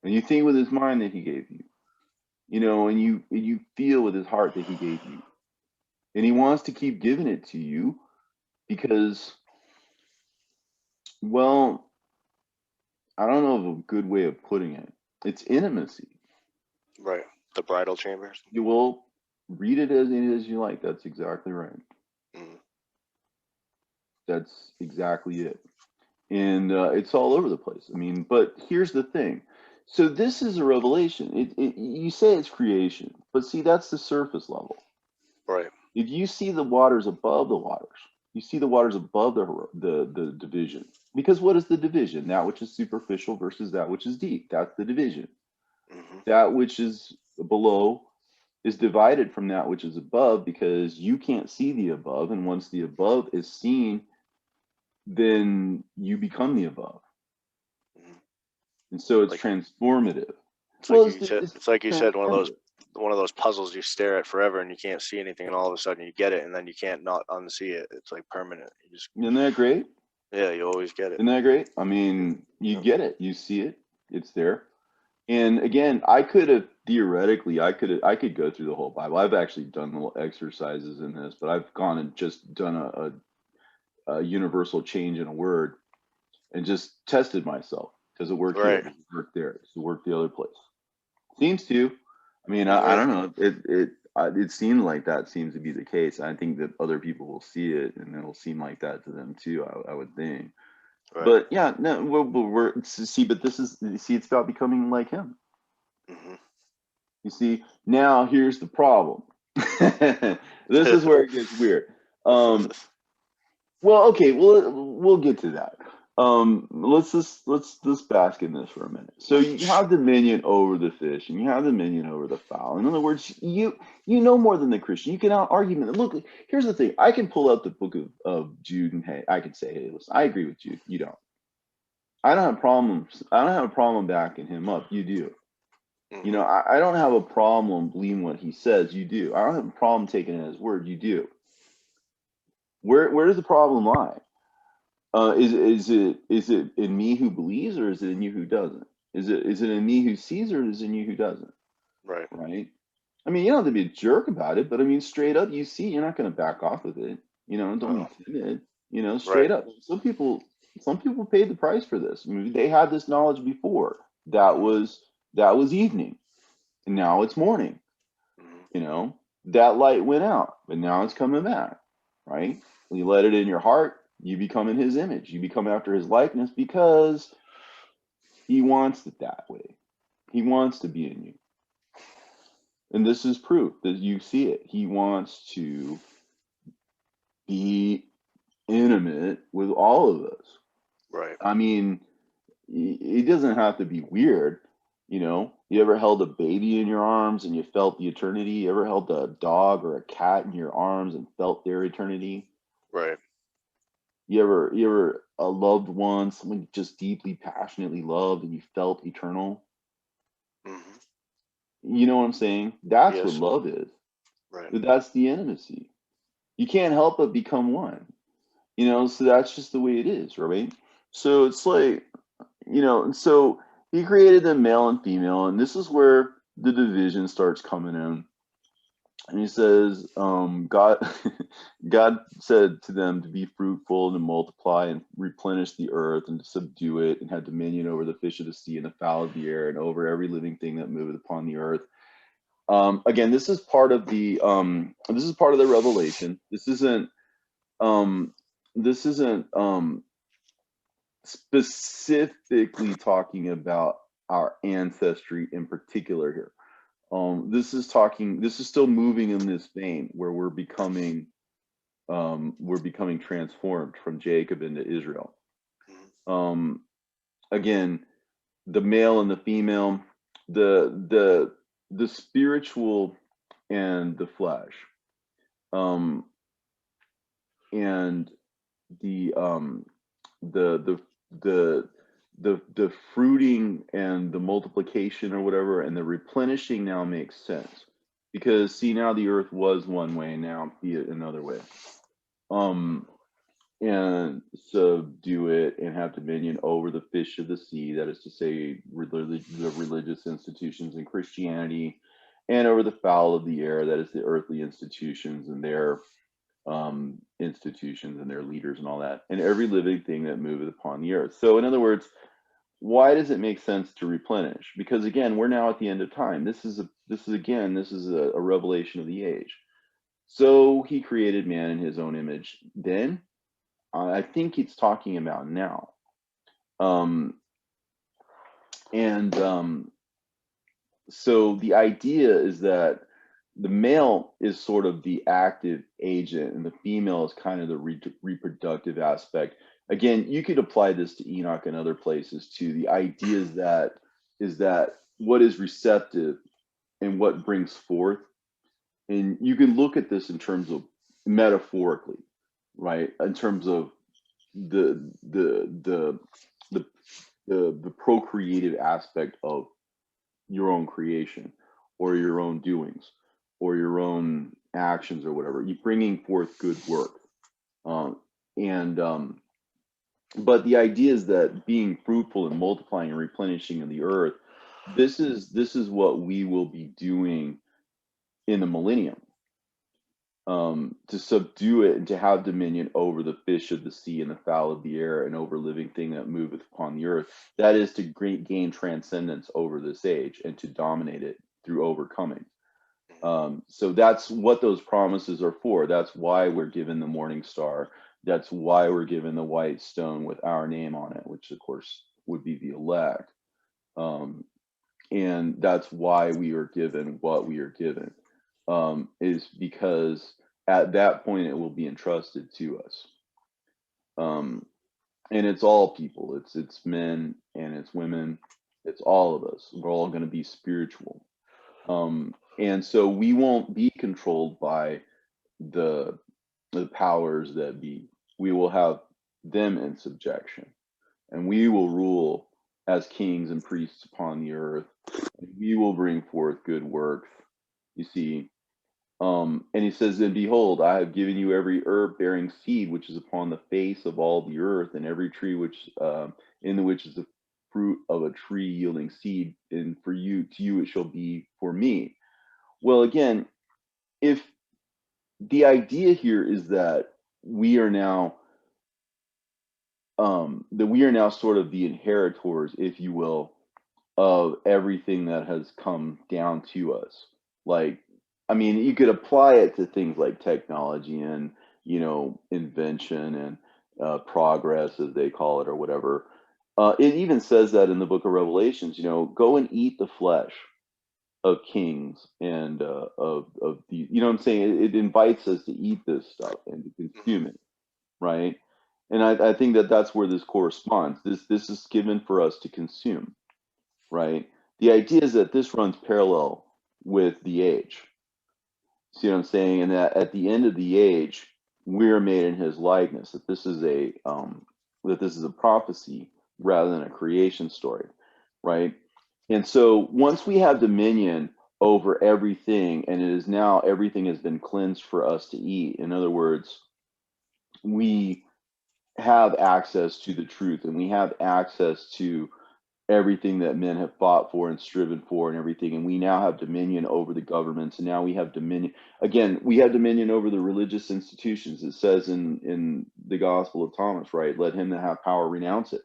And you think with his mind that he gave you. And you feel with his heart that he gave you. And he wants to keep giving it to you because, well, I don't know of a good way of putting it. It's intimacy. Right. The bridal chambers. You will read it as you like. That's exactly right. Mm. That's exactly it. And it's all over the place. I mean, but here's the thing. So this is a revelation. You say it's creation, but see, that's the surface level. Right. If you see the waters above the waters, you see the waters above the division. Because what is the division? That which is superficial versus that which is deep. That's the division. Mm-hmm. That which is below is divided from that which is above because you can't see the above. And once the above is seen, then you become the above. Mm-hmm. And so it's Like transformative. it's Well, like you said. it's It's like you said. transformative. One of those puzzles you stare at forever and you can't see anything, and all of a sudden you get it, and then you can't not unsee it. It's like permanent. You just Isn't that great? yeah, you always get it. Isn't that great? I mean, you Yeah. get it, you see it, it's there. And again, I could have theoretically, I could go through the whole Bible. I've actually done little exercises in this, but I've gone and just done a universal change in a word and just tested myself. Does it work here? Right. Does it work there? Does it work the other place? Seems to. I mean, I Right. don't know. It seems like that seems to be the case. I think that other people will see it, and it'll seem like that to them too. I would think. Right. But yeah, no, we're see, but this is see, it's about becoming like him. Mm-hmm. You see, now here's the problem. This is where it gets weird. Well, okay, we'll get to that. Let's bask in this for a minute. So you have dominion over the fish, and you have dominion over the fowl. In other words, you know more than the Christian. You can out argument. Look, here's the thing. I can pull out the book of Jude, and hey, I can say, hey, listen, I agree with Jude. You don't. I don't have problems. I don't have a problem backing him up. You do. You know, Mm-hmm. I don't have a problem believing what he says. You do. I don't have a problem taking it at his word. You do. Where does the problem lie? Is it in me who believes, or is it in you who doesn't? Is it in me who sees, or is it in you who doesn't? Right. Right? I mean, you don't have to be a jerk about it, but I mean, straight up, you see, you're not going to back off of it. You know, don't No. be timid. You know, Right. straight up. Some people paid the price for this. I mean, they had this knowledge before. That was evening, and now it's morning. Mm-hmm. You know, that light went out, but now it's coming back. Right? You let it in your heart, you become in his image. You become after his likeness because he wants it that way. He wants to be in you. And this is proof that you see it. He wants to be intimate with all of us. Right. I mean, it doesn't have to be weird. You know, you ever held a baby in your arms and you felt the eternity? You ever held a dog or a cat in your arms and felt their eternity? Right. You ever a loved one, someone you just deeply, passionately loved, and you felt eternal? Mm-hmm. You know what I'm saying? That's what Yes. love is. Right. That's the intimacy. You can't help but become one. You know, so that's just the way it is, right? So it's like, and so he created them male and female, and this is where the division starts coming in. And he says, God, God said to them to be fruitful and to multiply and replenish the earth and to subdue it and have dominion over the fish of the sea and the fowl of the air and over every living thing that moveth upon the earth. Again, this is part of the revelation. This isn't specifically talking about our ancestry in particular here. This is still moving in this vein where we're becoming transformed from Jacob into Israel. Mm-hmm. Again, the male and the female, the spiritual and the flesh, um, and the the the the fruiting and the multiplication or whatever and the replenishing now makes sense because see now the earth was one way, now be it another way. um and subdue it and have dominion over the fish of the sea, that is to say the religious institutions in Christianity and over the fowl of the air, that is the earthly institutions and their institutions and their leaders and all that, and every living thing that moveth upon the earth. So in other words, why does it make sense to replenish? Because again, we're now at the end of time. This is a revelation of the age. So he created man in his own image. Then I think it's talking about now. So the idea is that the male is sort of the active agent and the female is kind of the reproductive aspect. Again, you could apply this to Enoch and other places too. The idea is that what is receptive and what brings forth. And you can look at this in terms of metaphorically, right? In terms of the procreative aspect of your own creation or your own doings or your own actions or whatever. You're bringing forth good work. But the idea is that being fruitful and multiplying and replenishing in the earth, this is what we will be doing in the millennium, to subdue it and to have dominion over the fish of the sea and the fowl of the air and over living thing that moveth upon the earth. That is to gain transcendence over this age and to dominate it through overcoming. So that's what those promises are for. That's why we're given the morning star. That's why we're given the white stone with our name on it, which of course would be the elect. And that's why we are given what we are given, is because at that point it will be entrusted to us. And it's all people. It's men and it's women. It's all of us. We're all going to be spiritual. And so we won't be controlled by the powers that be. We will have them in subjection, and we will rule as kings and priests upon the earth. And we will bring forth good works. You see, and he says, "And behold, I have given you every herb bearing seed which is upon the face of all the earth, and every tree which in which is the fruit of a tree yielding seed. And for you, to you, it shall be for me." Well, again, if the idea here is that we are now sort of the inheritors, if you will, of everything that has come down to us. Like, I mean, you could apply it to things like technology and, invention and progress, as they call it, or whatever. It even says that in the book of Revelations, go and eat the flesh of kings and of the, what I'm saying? It invites us to eat this stuff and to consume it, right? And I think that that's where this corresponds. This is given for us to consume, right? The idea is that this runs parallel with the age. See what I'm saying? And that at the end of the age, we're made in His likeness. That this is a prophecy rather than a creation story, right? And so once we have dominion over everything, and it is now everything has been cleansed for us to eat. In other words, we have access to the truth, and we have access to everything that men have fought for and striven for and everything. And we now have dominion over the governments. And now we have dominion. Again, we have dominion over the religious institutions. It says in the Gospel of Thomas, right? Let him that have power renounce it,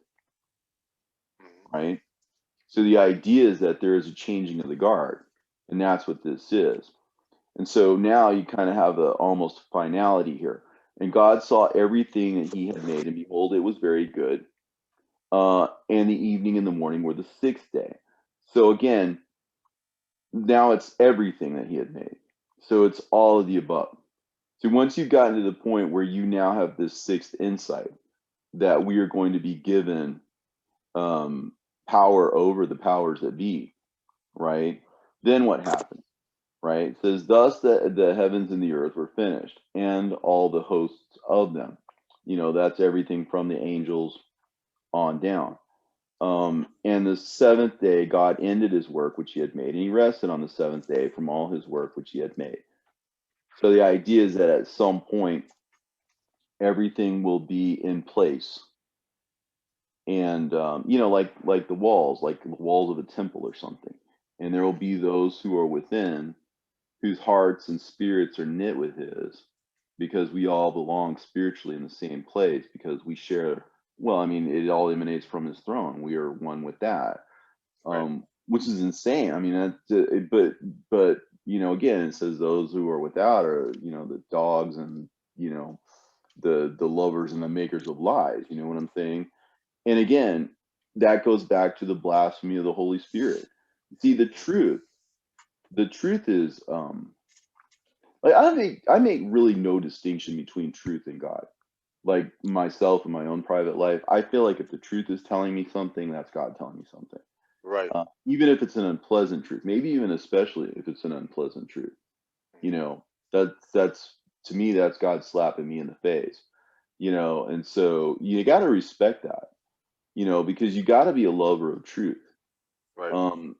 right? So the idea is that there is a changing of the guard, and that's what this is. And so now you kind of have almost finality here. And God saw everything that He had made, and behold, it was very good. And the evening and the morning were the sixth day. So again, now it's everything that He had made. So it's all of the above. So once you've gotten to the point where you now have this sixth insight that we are going to be given power over the powers that be, right? Then what happens, right? It says, thus the heavens and the earth were finished, and all the hosts of them. That's everything from the angels on down. And the seventh day, God ended His work which He had made, and He rested on the seventh day from all His work which He had made. So the idea is that at some point, everything will be in place. And like the walls of a temple or something. and there will be those who are within, whose hearts and spirits are knit with his, because we all belong spiritually in the same place, because we share, well, I mean, it all emanates from his throne. We are one with that. Right. Which is insane. I mean, but you know, again, it says those who are without are, you know, the dogs and, you know, the lovers and the makers of lies. You know what I'm saying? And again, that goes back to the blasphemy of the Holy Spirit. See, the truth is, like I make really no distinction between truth and God. Like myself in my own private life, I feel like if the truth is telling me something, that's God telling me something. Right. Even if it's an unpleasant truth, maybe even especially if it's an unpleasant truth, you know, that's to me, that's God slapping me in the face, you know. And so you got to respect that, you know, because you got to be a lover of truth. Right. Um,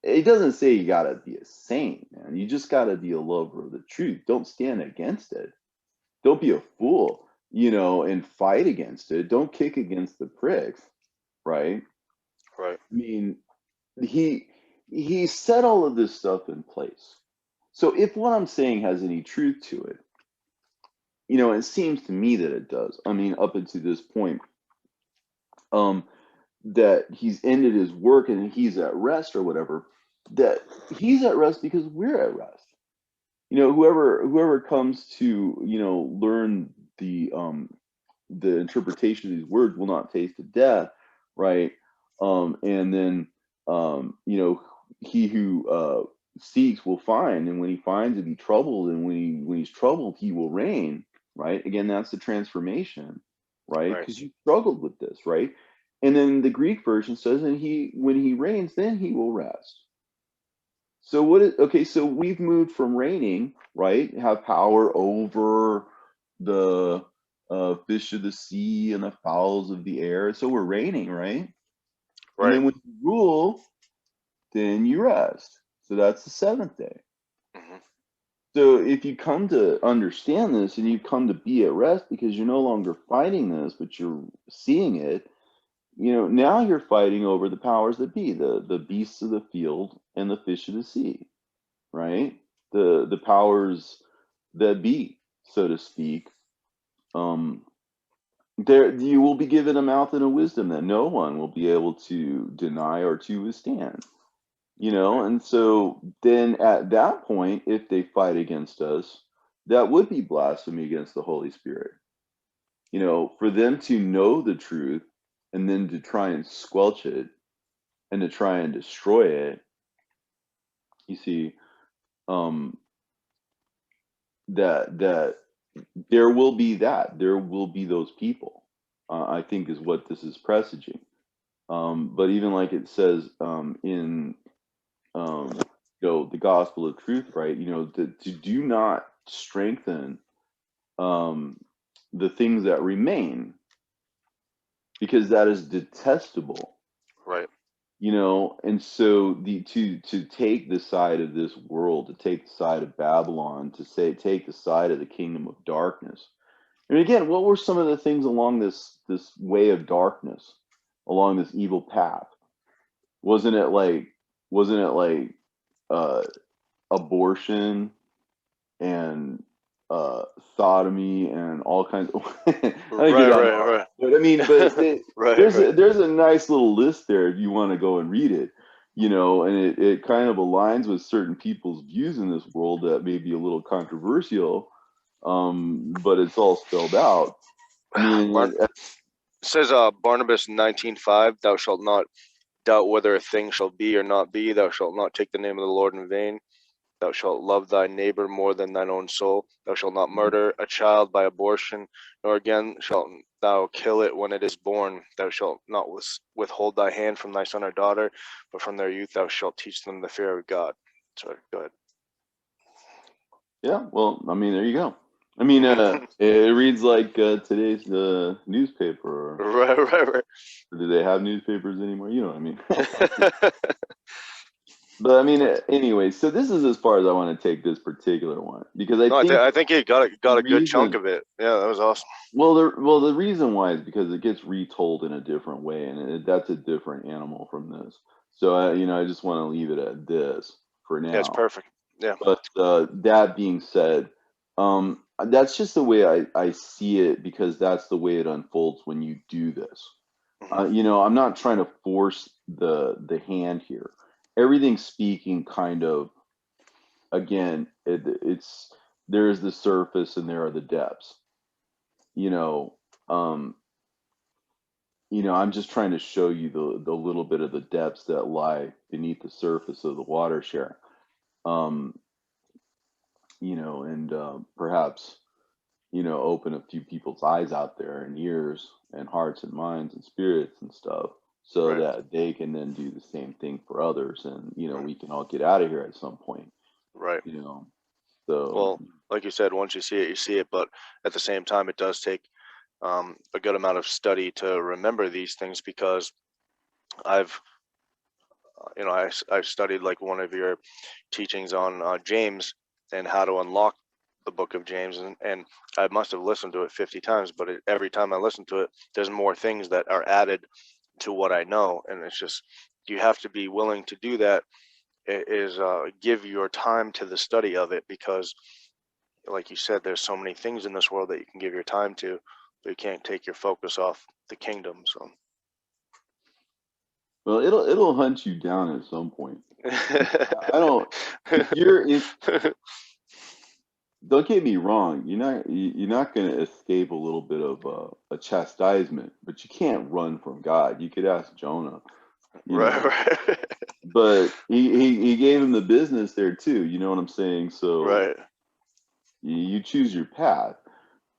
it doesn't say you got to be a saint, man. You just got to be a lover of the truth. Don't stand against it. Don't be a fool, you know, and fight against it. Don't kick against the pricks, right? Right. I mean, he he set all of this stuff in place. So if what I'm saying has any truth to it, you know, it seems to me that it does. I mean, up until this point, um, that he's ended his work and he's at rest or whatever, that he's at rest because we're at rest. You know, whoever comes to, you know, learn the interpretation of these words will not taste of death, right? And then you know, he who seeks will find, and when he finds, he'll be troubled, and when he's troubled, he will reign, right? Again, that's the transformation, right? Right. Because you struggled with this, right? And then the Greek version says, and he when he reigns, then he will rest. So what is okay? So we've moved from reigning, right? Have power over the fish of the sea and the fowls of the air. So we're reigning, right? And Right. then when you rule, then you rest. So that's the seventh day. Hmm. So if you come to understand this and you come to be at rest because you're no longer fighting this, but you're seeing it, you know, now you're fighting over the powers that be, the beasts of the field and the fish of the sea, right? The powers that be, so to speak. Um, there you will be given a mouth and a wisdom that no one will be able to deny or to withstand. You know, Right. and so then at that point, if they fight against us, that would be blasphemy against the Holy Spirit. You know, for them to know the truth and then to try and squelch it and to try and destroy it, you see, um, that there will be those people. I think is what this is presaging. But even like it says in you know, the gospel of truth, right? You know, to do not strengthen um, the things that remain, because that is detestable, Right. you know. And so the to take the side of this world, to take the side of Babylon, to say take the side of the kingdom of darkness. And again, what were some of the things along this way of darkness, along this evil path? Wasn't it like wasn't it like uh, abortion and sodomy and all kinds of I didn't get Right. down Right. all Right. that. But I mean, but Right. Right. there's a nice little list there if you want to go and read it, you know, and it kind of aligns with certain people's views in this world that may be a little controversial, but it's all spelled out. I Barn- mean, says Barnabas 19:5, thou shalt not doubt whether a thing shall be or not be, thou shalt not take the name of the Lord in vain, thou shalt love thy neighbor more than thine own soul, thou shalt not murder a child by abortion, nor again shalt thou kill it when it is born, thou shalt not withhold thy hand from thy son or daughter, but from their youth thou shalt teach them the fear of God. Sorry, go yeah, well, I mean, there you go. I mean, ahead. it reads like today's newspaper. Right, right, Or do they have newspapers anymore? You know what I mean? right. But I mean, anyway, so this is as far as I want to take this particular one, because I No, think I think you got the a good chunk reason, of it. Yeah, that was awesome. the reason why is because it gets retold in a different way, and that's a different animal from this. So I just want to leave it at this for Yeah, it's now. perfect. Yeah. But that being said, that's just the way I see it, because that's the way it unfolds when you do this. Hmm. I'm not trying to force the hand here. Everything's speaking kind of, again, it's there is the surface and there are the depths. You know, um, I'm just trying to show you the little bit of the depths that lie beneath the surface of the water share. Um, and perhaps open a few people's eyes out there and ears and hearts and minds and spirits and stuff, so Right. that they can then do the same thing for others, and Right. we can all get out of here at some point. Right. you know so Well, like you said, once you see it, you see it. But at the same time, it does take a good amount of study to remember these things, because I've I've studied like one of your teachings on James and how to unlock the book of James, and I must have listened to it 50 times, but every time I listen to it, there's more things that are added to what I know, and it's just, you have to be willing to do that. Is give your time to the study of it, because like you said, there's so many things in this world that you can give your time to, but you can't take your focus off the kingdom. So well, it'll hunt you down at some point. I don't if you're in Don't get me wrong, you're not going to escape a little bit of a chastisement, but you can't run from God. You could ask Jonah. you right, know right, but he gave him the business there too, you know what I'm saying? So right. you choose your path,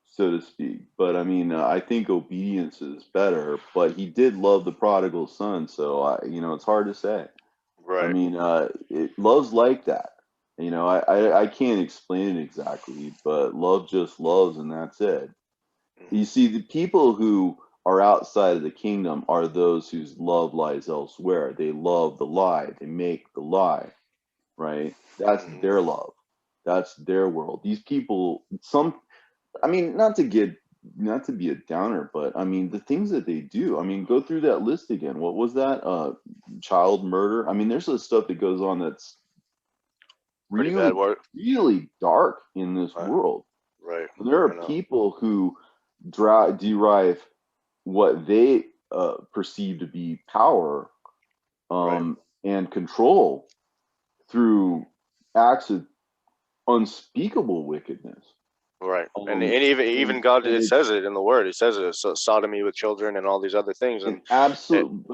so to speak. But I mean, I think obedience is better, but he did love the prodigal son, so it's hard to say. I Right. mean, love's like that. I can't explain it exactly, but love just loves, and that's it. You Hmm. see, the people who are outside of the kingdom are those whose love lies elsewhere. They love the lie, they make the lie, right? That's Hmm. their love. That's their world. These people, I mean, not to be a downer, but I mean, the things that they do, I mean, go through that list again. What was that? Child murder. I mean, there's the stuff that goes on that's Pretty bad really, word. really dark in this Right. world. Right. There I are know. people who derive what they perceive to be power, Right. and control through acts of unspeakable wickedness. Right. And Um, even and God, and it it's says it in the word. It says it, so sodomy with children and all these other things. an And absolute.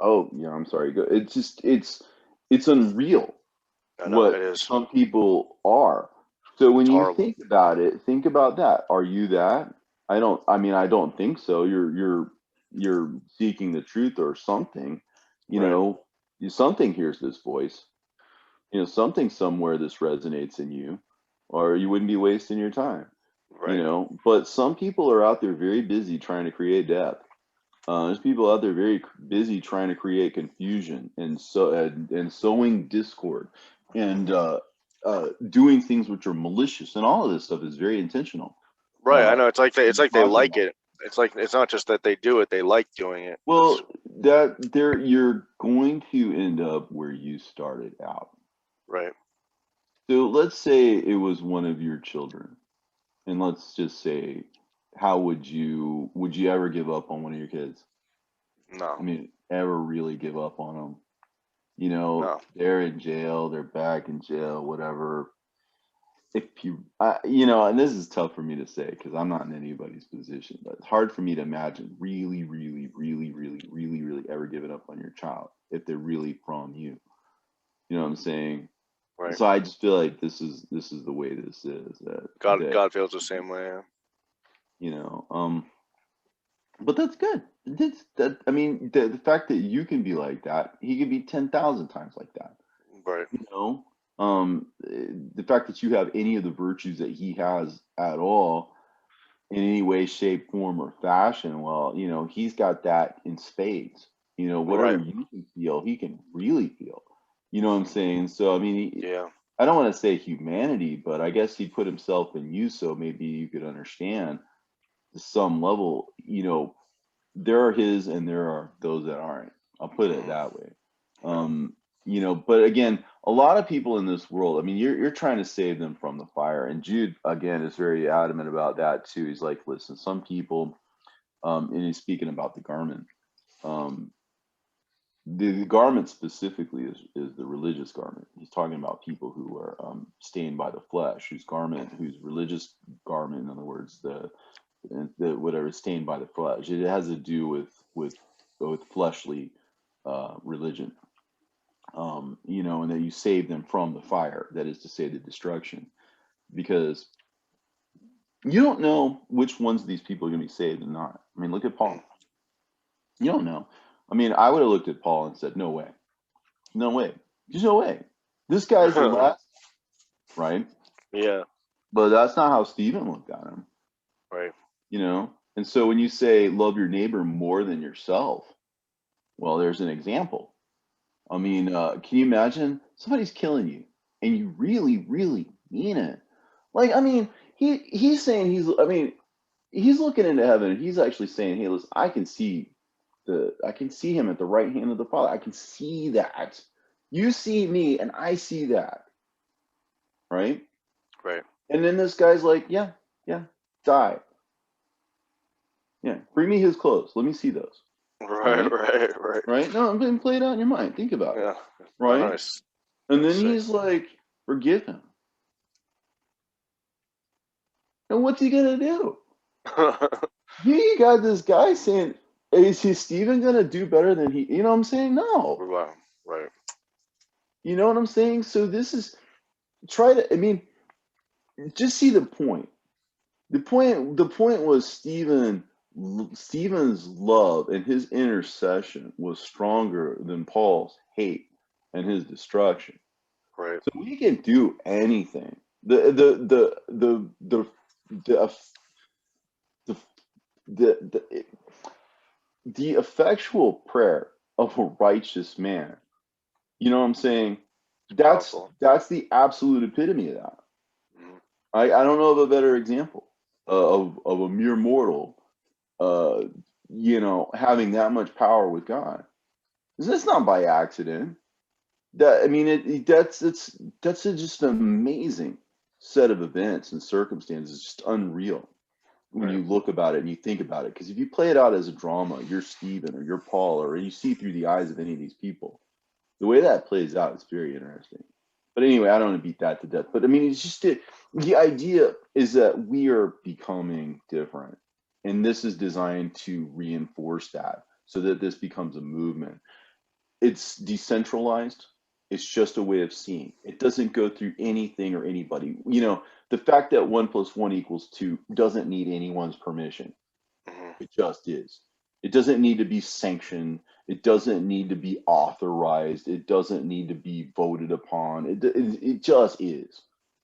Oh yeah, I'm sorry. It's just it's unreal I know what it is. some people are. So when It's you horrible. think about it, think about that. Are you that? I mean, I don't think so. You're seeking the truth or something. You Right. know, something hears this voice. Something somewhere this resonates in you, or you wouldn't be wasting your time. Right. But some people are out there very busy trying to create depth. There's people out there very busy trying to create confusion and sowing discord and Hmm. doing things which are malicious, and all of this stuff is very intentional. Right. I know. It's I'm like they talking like about. it. It's like, it's not just that they do it; they like doing it. It's Well, that there you're going to end up where you started out. right. So let's say it was one of your children, and let's just say, how would you ever give up on one of your kids? I No. mean, ever really give up on them? No. They're in jail, they're back in jail, whatever. If and this is tough for me to say because I'm not in anybody's position, but it's hard for me to imagine really, really, really, really, really, really ever giving up on your child if they're really from you. You know what I'm saying? Right. So I just feel like this is the way this is that God feels the same way. Yeah. you know. But that's good. I mean, the fact that you can be like that, he could be 10,000 times like that. Right. you know the fact that you have any of the virtues that he has at all in any way, shape, form, or fashion, well, he's got that in spades. Whatever Right. you can feel, he can really feel. You know what I'm saying? So I mean, Yeah. I don't want to say humanity, but I guess he put himself in you, so maybe you could understand to some level. There are his and there are those that aren't. I'll put it Mhm. that way. Yeah. But again, a lot of people in this world, I mean, you're trying to save them from the fire. And Jude, again, is very adamant about that too. He's like, listen, some people, and he's speaking about the garment. Um, the garment specifically is the religious garment. He's talking about people who are stained by the flesh, whose religious garment, in other words, the whatever is stained by the flesh. It has to do with fleshly religion. And that you save them from the fire, that is to say, the destruction, because you don't know which ones of these people are going to be saved and not. I mean, look at Mhm. Paul. You don't know. I mean, I would have looked at Paul and said, no way, no way, there's no way. This guy's the last, right? Yeah. But that's not how Stephen looked at him, Right. And so when you say love your neighbor more than yourself, well, there's an example. I mean, can you imagine somebody's killing you and you really, really mean it? Like, I mean, he's saying he's looking into heaven and he's actually saying, hey, listen, I can see him at the right hand of the Father. I can see that. You see me and I see that, right? Right. And then this guy's like, yeah, yeah, die. Yeah, bring me his clothes. Let me see those. Right. Right? Right. Right. Right? No, I'm going to play it out in your mind. Think about it. Yeah. Oh, Right? nice. And That's then sick. he's like, forgive him. And what's he going to do? You got this guy saying, is he Stephen going to do better than he? You know what I'm saying? No. Wow. Right. You know what I'm saying? So this is, I mean, just see the point. The point was Stephen's love and his intercession was stronger than Paul's hate and his destruction. Right. So we can do anything. The effectual prayer of a righteous man. You know what I'm saying? It's That's powerful. that's the absolute epitome of that. Mhm. I don't know of a better example of a mere mortal, uh, having that much power with God. It's not by accident. That I mean, that's just an amazing set of events and circumstances. Just unreal when Right. you look about it and you think about it. Because if you play it out as a drama, you're Stephen or you're Paul, or you see through the eyes of any of these people, the way that plays out is very interesting. But anyway, I don't want to beat that to death. But I mean, it's just the idea is that we are becoming different. And this is designed to reinforce that so that this becomes a movement. It's decentralized. It's just a way of seeing. It doesn't go through anything or anybody. The fact that 1 + 1 = 2 doesn't need anyone's permission. Mhm. It just is. It doesn't need to be sanctioned. It doesn't need to be authorized. It doesn't need to be voted upon. It just is.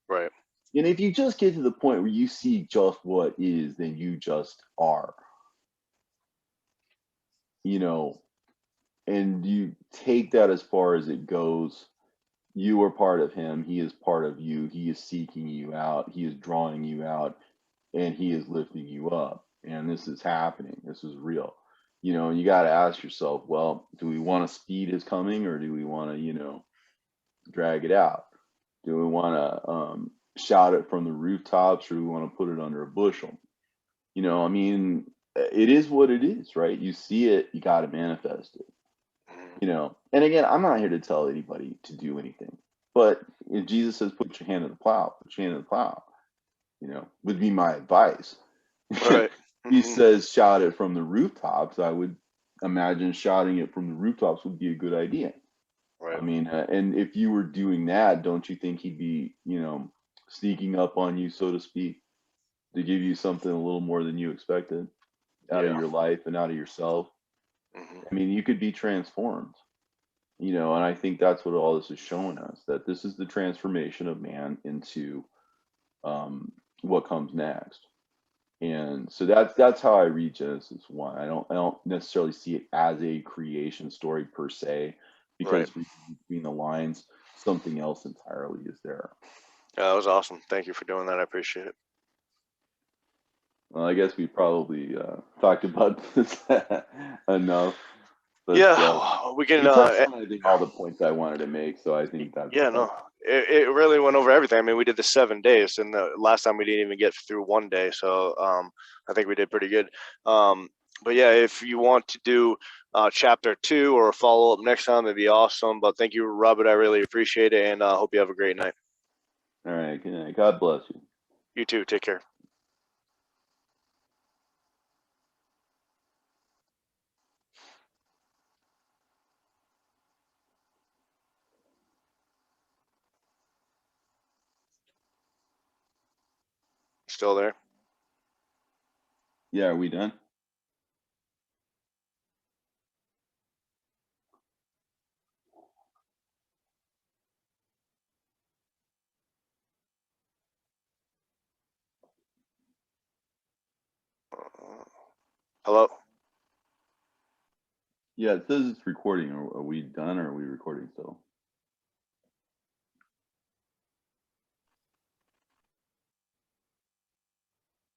Right. And if you just get to the point where you see just what is, then you just are, you know, and you take that as far as it goes. You are part of him. He is part of you. He is seeking you out. He is drawing you out, and he is lifting you up. And this is happening. This is real. You got to ask yourself, well, do we want to speed his coming, or do we want to, drag it out? Do we want to shout it from the rooftops, or do we want to put it under a bushel? I mean, it is what it is, right? You see it, you got to manifest it. Mhm. And again, I'm not here to tell anybody to do anything, but if Jesus says put your hand in the plow, put your hand in the plow, would be my advice. Right. He Mhm. says shout it from the rooftops. I would imagine shouting it from the rooftops would be a good idea. I Right. mean, and if you were doing that, don't you think he'd be, sneaking up on you, so to speak, to give you something a little more than you expected out of Yeah. your life and out of yourself? Mhm. I mean, you could be transformed. And I think that's what all this is showing us, that this is the transformation of man into what comes next. And so that's how I read Genesis 1. I don't necessarily see it as a creation story per se, because between the lines, something else entirely is there. Yeah, that was awesome. Thank you for doing that. I appreciate it. Well, I guess we probably talked about this enough. But, yeah, we can. you touched on, I think, all the points I wanted to make, so I think that's no, it really went over everything. I mean, we did the 7 days, and the last time we didn't even get through one day, so I think we did pretty good. But yeah, if you want to do chapter 2 or a follow up next time, it'd be awesome. But thank you, Robert. I really appreciate it, and hope you have a great night. All right, good night. God bless you. You too. Take care. Still there? Yeah, are we done? Hello? Yeah, it says it's recording. Are we done or are we recording?